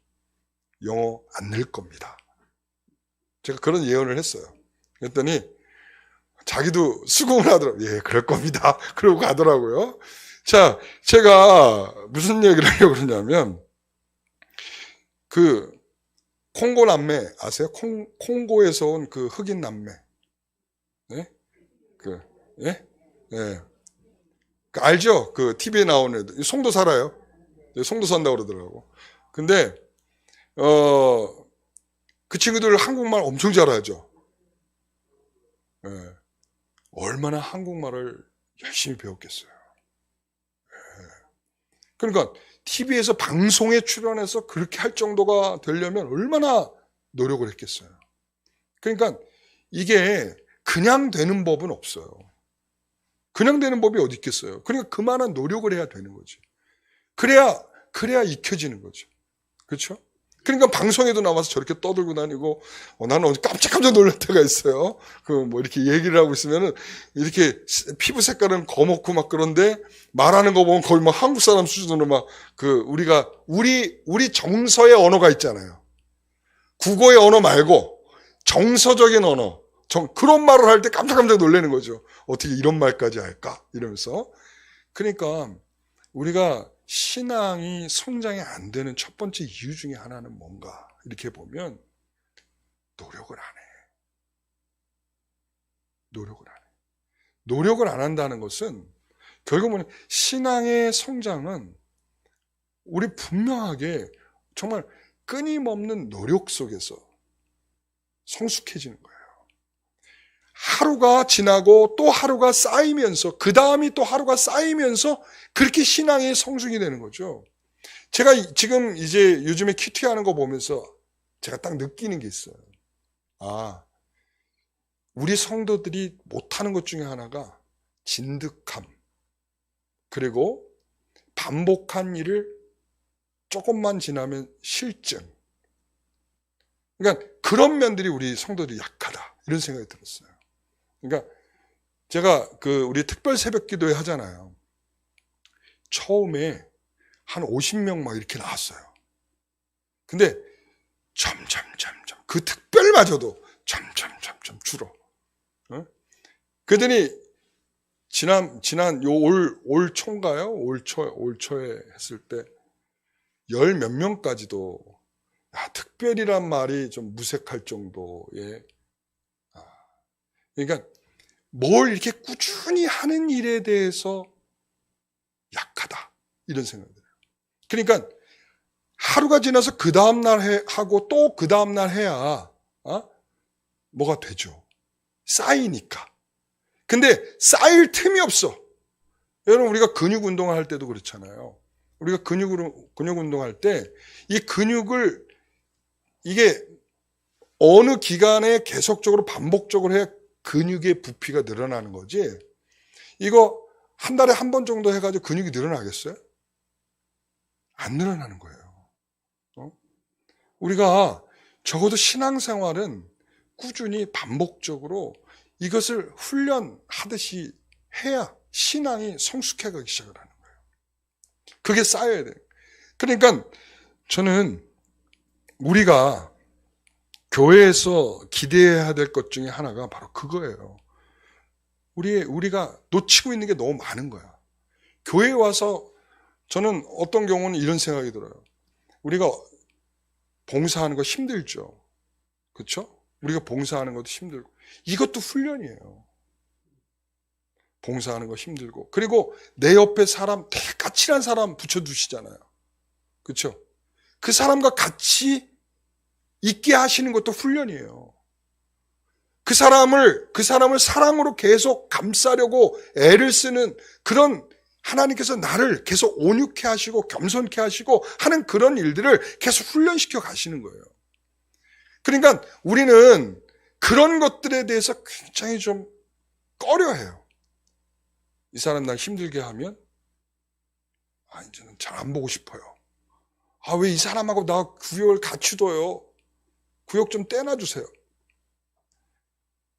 영어 안 늘 겁니다. 제가 그런 예언을 했어요. 그랬더니 자기도 수긍을 하더라고요. 예, 그럴 겁니다. 그러고 가더라고요. 자, 제가 무슨 얘기를 하려고 그러냐면 그 콩고 남매 아세요? 콩고에서 온 그 흑인 남매. 네? 알죠? 그 TV에 나오는 애들. 송도 살아요. 송도 산다고 그러더라고. 근데 그 친구들 한국말 엄청 잘하죠. 예. 얼마나 한국말을 열심히 배웠겠어요. 예. 그러니까 TV에서 방송에 출연해서 그렇게 할 정도가 되려면 얼마나 노력을 했겠어요. 그러니까 이게 그냥 되는 법은 없어요. 그냥 되는 법이 어디 있겠어요. 그러니까 그만한 노력을 해야 되는 거지. 그래야 익혀지는 거죠. 그렇죠? 그러니까 방송에도 나와서 저렇게 떠들고 다니고 나는 어제 깜짝깜짝 놀랄 때가 있어요. 이렇게 얘기를 하고 있으면은 이렇게 피부 색깔은 검었고 막 그런데 말하는 거 보면 거의 막 한국 사람 수준으로 막 우리 정서의 언어가 있잖아요. 국어의 언어 말고 정서적인 언어. 그런 말을 할 때 깜짝깜짝 놀라는 거죠. 어떻게 이런 말까지 할까? 이러면서. 그러니까 우리가 신앙이 성장이 안 되는 첫 번째 이유 중에 하나는 뭔가 이렇게 보면 노력을 안 해. 노력을 안 한다는 것은 결국은 신앙의 성장은 우리 분명하게 정말 끊임없는 노력 속에서 성숙해지는 거예요. 하루가 지나고 또 하루가 쌓이면서 그 다음이 또 하루가 쌓이면서 그렇게 신앙이 성숙이 되는 거죠. 제가 지금 이제 요즘에 큐티 하는 거 보면서 제가 딱 느끼는 게 있어요. 우리 성도들이 못하는 것 중에 하나가 진득함, 그리고 반복한 일을 조금만 지나면 실증. 그러니까 그런 면들이 우리 성도들이 약하다 이런 생각이 들었어요. 그러니까 제가 우리 특별 새벽 기도회 하잖아요. 처음에 한 50명 막 이렇게 나왔어요. 근데 점점 그 특별마저도 점점 줄어. 그러더니 지난 올 초인가요? 올 초에 했을 때 열 몇 명까지도 특별이란 말이 좀 무색할 정도의 그러니까 뭘 이렇게 꾸준히 하는 일에 대해서 약하다 이런 생각이 들어요. 그러니까 하루가 지나서 그 다음날 하고 또 그 다음날 해야 뭐가 되죠. 쌓이니까. 근데 쌓일 틈이 없어. 여러분 우리가 근육 운동을 할 때도 그렇잖아요. 우리가 근육 운동할 때 이 근육을 이게 어느 기간에 계속적으로 반복적으로 해야 근육의 부피가 늘어나는 거지. 이거 한 달에 한 번 정도 해가지고 근육이 늘어나겠어요? 안 늘어나는 거예요. 우리가 적어도 신앙생활은 꾸준히 반복적으로 이것을 훈련하듯이 해야 신앙이 성숙해 가기 시작을 하는 거예요. 그게 쌓여야 돼요. 그러니까 저는 우리가 교회에서 기대해야 될 것 중에 하나가 바로 그거예요. 우리가 놓치고 있는 게 너무 많은 거야. 교회에 와서 저는 어떤 경우는 이런 생각이 들어요. 우리가 봉사하는 거 힘들죠. 그렇죠? 우리가 봉사하는 것도 힘들고 이것도 훈련이에요. 봉사하는 거 힘들고 그리고 내 옆에 사람 되게 까칠한 사람 붙여두시잖아요. 그렇죠? 그 사람과 같이 있게 하시는 것도 훈련이에요. 그 사람을 사랑으로 계속 감싸려고 애를 쓰는 그런 하나님께서 나를 계속 온유케 하시고 겸손케 하시고 하는 그런 일들을 계속 훈련시켜 가시는 거예요. 그러니까 우리는 그런 것들에 대해서 굉장히 좀 꺼려해요. 이 사람 날 힘들게 하면 이제는 잘 안 보고 싶어요. 왜 이 사람하고 나 구역을 같이 둬요. 구역 좀 떼놔주세요.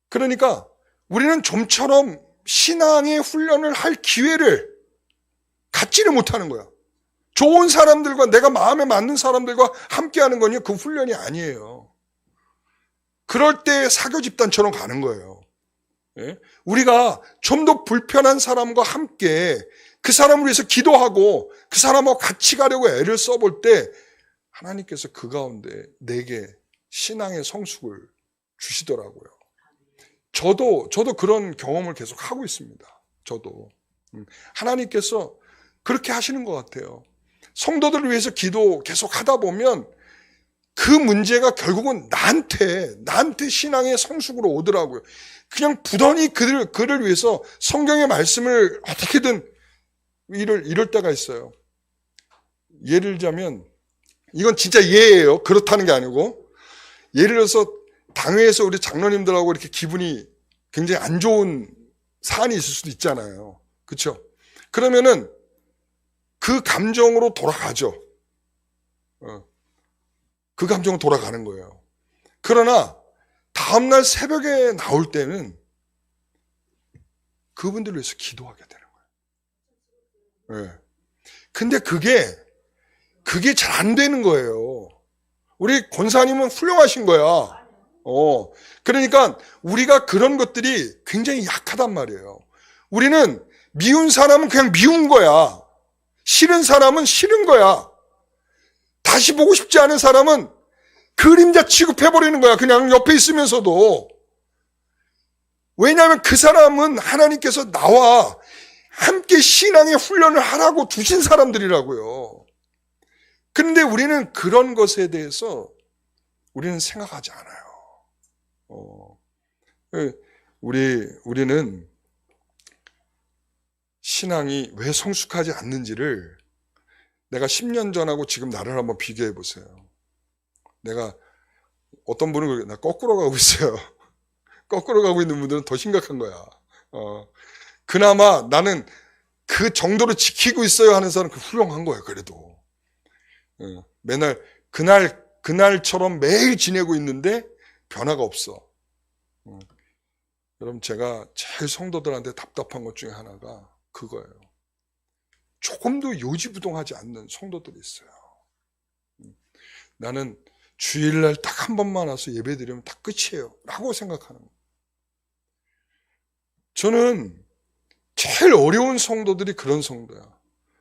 그러니까 우리는 좀처럼 신앙의 훈련을 할 기회를 갖지를 못하는 거야. 좋은 사람들과 내가 마음에 맞는 사람들과 함께하는 건요, 그 훈련이 아니에요. 그럴 때 사교 집단처럼 가는 거예요. 예? 우리가 좀 더 불편한 사람과 함께 그 사람을 위해서 기도하고 그 사람하고 같이 가려고 애를 써볼 때 하나님께서 그 가운데 내게 신앙의 성숙을 주시더라고요. 저도 그런 경험을 계속 하고 있습니다. 저도. 하나님께서 그렇게 하시는 것 같아요. 성도들을 위해서 기도 계속 하다 보면 그 문제가 결국은 나한테 신앙의 성숙으로 오더라고요. 그냥 부단히 그를 위해서 성경의 말씀을 어떻게든 이럴 때가 있어요. 예를 들자면, 이건 진짜 예예요. 그렇다는 게 아니고, 예를 들어서 당회에서 우리 장로님들하고 이렇게 기분이 굉장히 안 좋은 사안이 있을 수도 있잖아요. 그렇죠? 그러면은 그 감정으로 돌아가죠. 그 감정으로 돌아가는 거예요. 그러나 다음날 새벽에 나올 때는 그분들을 위해서 기도하게 되는 거예요. 네. 근데 그게 잘 안 되는 거예요. 우리 권사님은 훌륭하신 거야. 그러니까 우리가 그런 것들이 굉장히 약하단 말이에요. 우리는 미운 사람은 그냥 미운 거야. 싫은 사람은 싫은 거야. 다시 보고 싶지 않은 사람은 그림자 취급해버리는 거야. 그냥 옆에 있으면서도. 왜냐하면 그 사람은 하나님께서 나와 함께 신앙의 훈련을 하라고 두신 사람들이라고요. 그런데 우리는 그런 것에 대해서 우리는 생각하지 않아요. 우리는 신앙이 왜 성숙하지 않는지를 내가 10년 전하고 지금 나를 한번 비교해 보세요. 내가 어떤 분은 나 거꾸로 가고 있어요. 거꾸로 가고 있는 분들은 더 심각한 거야. 그나마 나는 그 정도로 지키고 있어요 하는 사람은 훌륭한 거예요. 그래도 맨날 그날처럼 매일 지내고 있는데 변화가 없어. 여러분 제가 제일 성도들한테 답답한 것 중에 하나가 그거예요. 조금도 요지부동하지 않는 성도들이 있어요. 나는 주일날 딱 한 번만 와서 예배드리면 다 끝이에요 라고 생각하는 거예요. 저는 제일 어려운 성도들이 그런 성도야.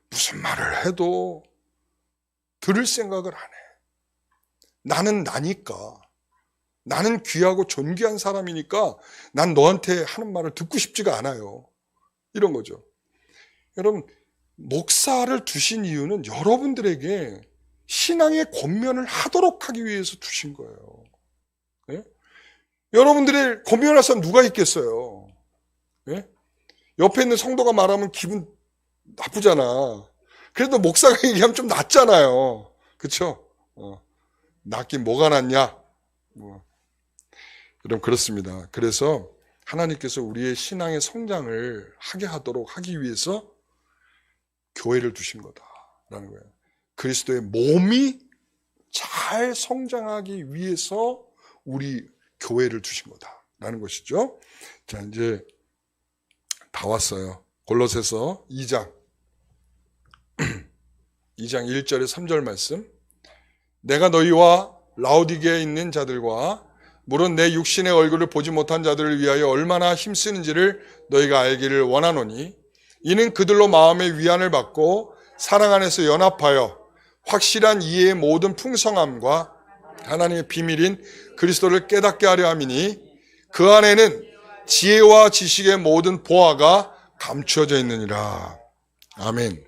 무슨 말을 해도 들을 생각을 안 해. 나는 나니까. 나는 귀하고 존귀한 사람이니까 난 너한테 하는 말을 듣고 싶지가 않아요. 이런 거죠. 여러분, 목사를 두신 이유는 여러분들에게 신앙의 권면을 하도록 하기 위해서 두신 거예요. 네? 여러분들의 권면할 사람 누가 있겠어요? 네? 옆에 있는 성도가 말하면 기분 나쁘잖아. 그래도 목사가 얘기하면 좀 낫잖아요. 그쵸? 낫긴 뭐가 낫냐? 여러분 그렇습니다. 그래서 하나님께서 우리의 신앙의 성장을 하게 하도록 하기 위해서 교회를 두신 거다라는 거예요. 그리스도의 몸이 잘 성장하기 위해서 우리 교회를 두신 거다라는 것이죠. 자, 이제 다 왔어요. 골로새서 2장 2장 1절에 3절 말씀. 내가 너희와 라오디게에 있는 자들과 물론 내 육신의 얼굴을 보지 못한 자들을 위하여 얼마나 힘쓰는지를 너희가 알기를 원하노니 이는 그들로 마음의 위안을 받고 사랑 안에서 연합하여 확실한 이해의 모든 풍성함과 하나님의 비밀인 그리스도를 깨닫게 하려 함이니 그 안에는 지혜와 지식의 모든 보화가 감추어져 있느니라. 아멘.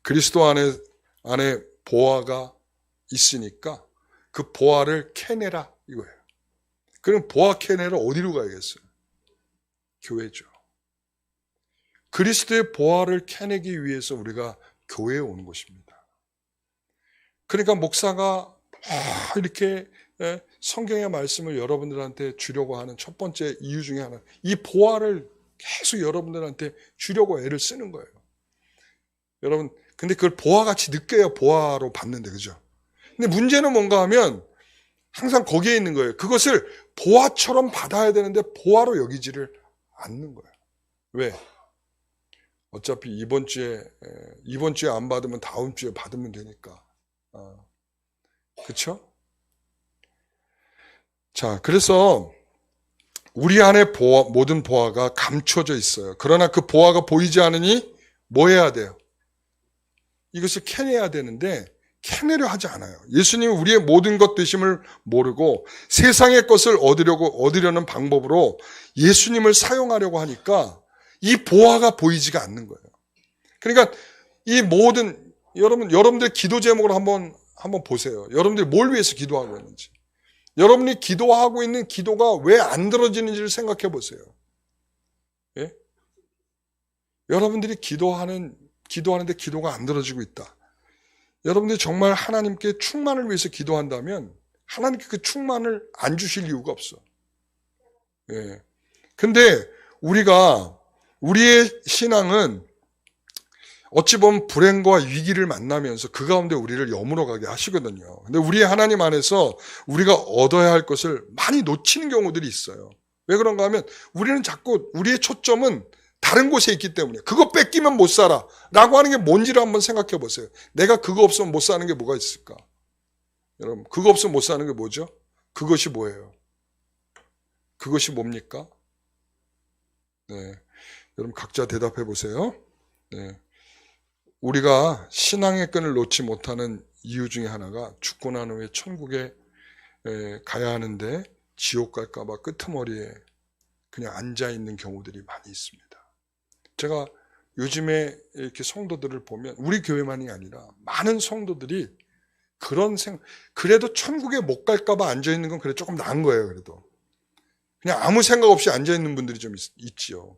그리스도 안에 보화가 있으니까 그 보화를 캐내라 이거예요. 그럼 보화 캐내러 어디로 가야겠어요? 교회죠. 그리스도의 보화를 캐내기 위해서 우리가 교회에 오는 것입니다. 그러니까 목사가 이렇게 성경의 말씀을 여러분들한테 주려고 하는 첫 번째 이유 중에 하나, 이 보화를 계속 여러분들한테 주려고 애를 쓰는 거예요. 여러분, 근데 그걸 보화같이 느껴야 보화로 받는데, 그죠? 근데 문제는 뭔가 하면 항상 거기에 있는 거예요. 그것을 보화처럼 받아야 되는데 보화로 여기지를 않는 거예요. 왜? 어차피 이번 주에 안 받으면 다음 주에 받으면 되니까. 그쵸? 자, 그래서 우리 안에 모든 보화가 감춰져 있어요. 그러나 그 보화가 보이지 않으니 뭐 해야 돼요? 이것을 캐내야 되는데 캐내려 하지 않아요. 예수님은 우리의 모든 것 되심을 모르고 세상의 것을 얻으려는 방법으로 예수님을 사용하려고 하니까 이 보화가 보이지가 않는 거예요. 그러니까 이 모든 여러분들 기도 제목을 한번 보세요. 여러분들이 뭘 위해서 기도하고 있는지. 여러분이 기도하고 있는 기도가 왜 안 들어지는지를 생각해 보세요. 예? 여러분들이 기도하는데 기도가 안 들어지고 있다. 여러분들이 정말 하나님께 충만을 위해서 기도한다면 하나님께 그 충만을 안 주실 이유가 없어. 예. 근데 우리의 신앙은 어찌 보면 불행과 위기를 만나면서 그 가운데 우리를 여물어 가게 하시거든요. 근데 우리 하나님 안에서 우리가 얻어야 할 것을 많이 놓치는 경우들이 있어요. 왜 그런가 하면 우리는 자꾸 우리의 초점은 다른 곳에 있기 때문에 그거 뺏기면 못 살아 라고 하는 게 뭔지를 한번 생각해 보세요. 내가 그거 없으면 못 사는 게 뭐가 있을까? 여러분, 그거 없으면 못 사는 게 뭐죠? 그것이 뭐예요? 그것이 뭡니까? 네, 여러분 각자 대답해 보세요. 네. 우리가 신앙의 끈을 놓지 못하는 이유 중에 하나가 죽고 난 후에 천국에 가야 하는데 지옥 갈까 봐 끄트머리에 그냥 앉아있는 경우들이 많이 있습니다. 제가 요즘에 이렇게 성도들을 보면 우리 교회만이 아니라 많은 성도들이 그래도 천국에 못 갈까 봐 앉아있는 건 그래 조금 나은 거예요. 그래도 그냥 아무 생각 없이 앉아있는 분들이 좀 있지요.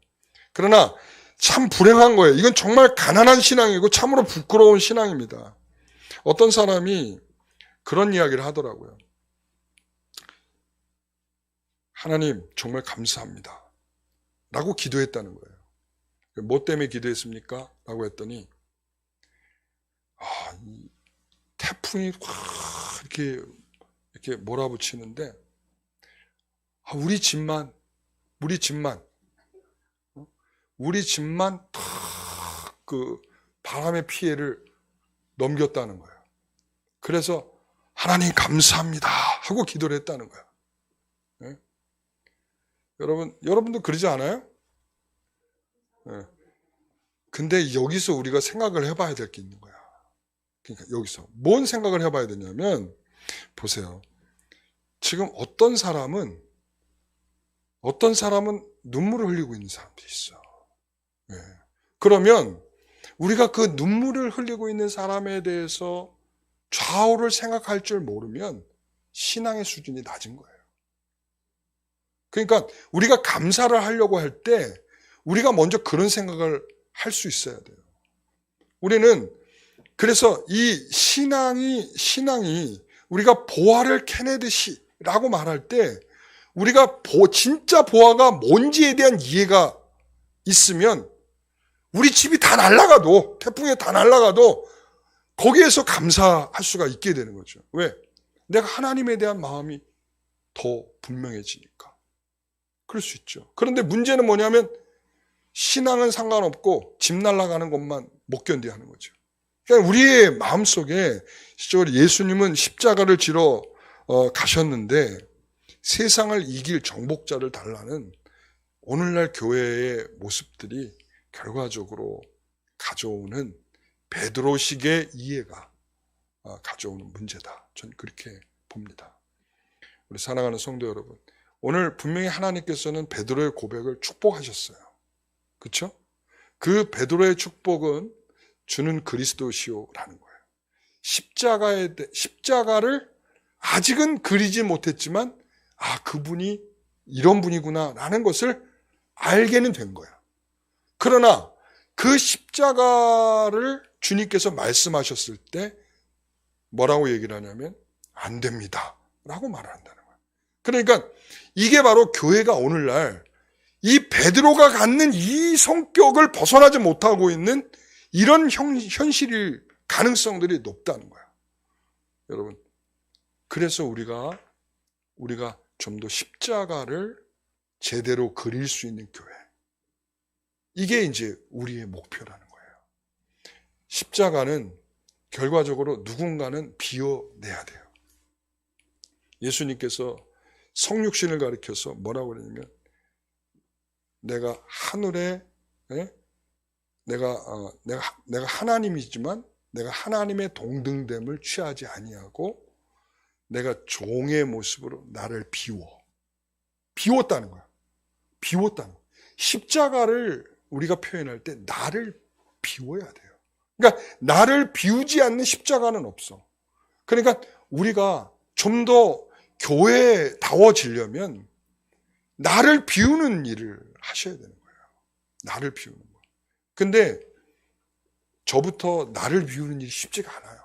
그러나 참 불행한 거예요. 이건 정말 가난한 신앙이고 참으로 부끄러운 신앙입니다. 어떤 사람이 그런 이야기를 하더라고요. 하나님 정말 감사합니다 라고 기도했다는 거예요. 뭐 때문에 기도했습니까? 라고 했더니 이 태풍이 확 이렇게 몰아붙이는데 우리 집만 탁 그 바람의 피해를 넘겼다는 거예요. 그래서 하나님 감사합니다 하고 기도를 했다는 거예요. 네? 여러분도 그러지 않아요? 네. 근데 여기서 우리가 생각을 해봐야 될 게 있는 거야. 그러니까 여기서 뭔 생각을 해봐야 되냐면 보세요. 지금 어떤 사람은 눈물을 흘리고 있는 사람들이 있어. 네. 그러면 우리가 그 눈물을 흘리고 있는 사람에 대해서 좌우를 생각할 줄 모르면 신앙의 수준이 낮은 거예요. 그러니까 우리가 감사를 하려고 할 때 우리가 먼저 그런 생각을 할 수 있어야 돼요. 우리는 그래서 이 신앙이 우리가 보화를 캐내듯이 라고 말할 때 우리가 진짜 보화가 뭔지에 대한 이해가 있으면 우리 집이 다 날아가도 태풍에 다 날아가도 거기에서 감사할 수가 있게 되는 거죠. 왜? 내가 하나님에 대한 마음이 더 분명해지니까. 그럴 수 있죠. 그런데 문제는 뭐냐면 신앙은 상관없고 집 날아가는 것만 못 견뎌야 하는 거죠. 그러니까 우리의 마음속에 실제로 예수님은 십자가를 지러 가셨는데 세상을 이길 정복자를 달라는 오늘날 교회의 모습들이 결과적으로 가져오는 베드로식의 이해가 가져오는 문제다. 저는 그렇게 봅니다. 우리 사랑하는 성도 여러분, 오늘 분명히 하나님께서는 베드로의 고백을 축복하셨어요. 그렇죠? 그 베드로의 축복은 주는 그리스도시오라는 거예요. 십자가를 아직은 그리지 못했지만 그분이 이런 분이구나 라는 것을 알게는 된 거야. 그러나 그 십자가를 주님께서 말씀하셨을 때 뭐라고 얘기를 하냐면 안 됩니다 라고 말을 한다는 거야. 그러니까 이게 바로 교회가 오늘날 이 베드로가 갖는 이 성격을 벗어나지 못하고 있는 이런 현실일 가능성들이 높다는 거야. 여러분, 그래서 우리가 좀 더 십자가를 제대로 그릴 수 있는 교회, 이게 이제 우리의 목표라는 거예요. 십자가는 결과적으로 누군가는 비워내야 돼요. 예수님께서 성육신을 가리켜서 뭐라고 그러냐면 내가 하늘에 내가 하나님이지만 내가 하나님의 동등됨을 취하지 아니하고 내가 종의 모습으로 나를 비웠다는 거야. 비웠다는 거야. 십자가를 우리가 표현할 때 나를 비워야 돼요. 그러니까 나를 비우지 않는 십자가는 없어. 그러니까 우리가 좀 더 교회다워지려면 나를 비우는 일을 하셔야 되는 거예요. 나를 비우는 거. 근데 저부터 나를 비우는 일이 쉽지가 않아요.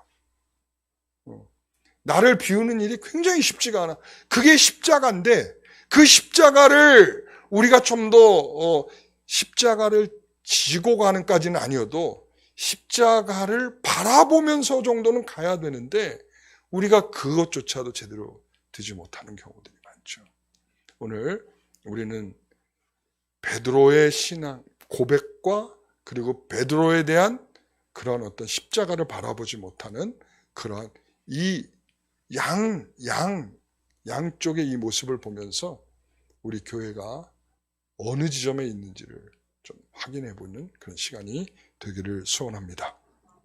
나를 비우는 일이 굉장히 쉽지가 않아. 그게 십자가인데 그 십자가를 우리가 좀 더 십자가를 지고 가는까지는 아니어도 십자가를 바라보면서 정도는 가야 되는데 우리가 그것조차도 제대로 되지 못하는 경우들이 많죠. 오늘 우리는 베드로의 신앙 고백과 그리고 베드로에 대한 그런 어떤 십자가를 바라보지 못하는 그런 이 양쪽의 이 모습을 보면서 우리 교회가 어느 지점에 있는지를 좀 확인해 보는 그런 시간이 되기를 소원합니다.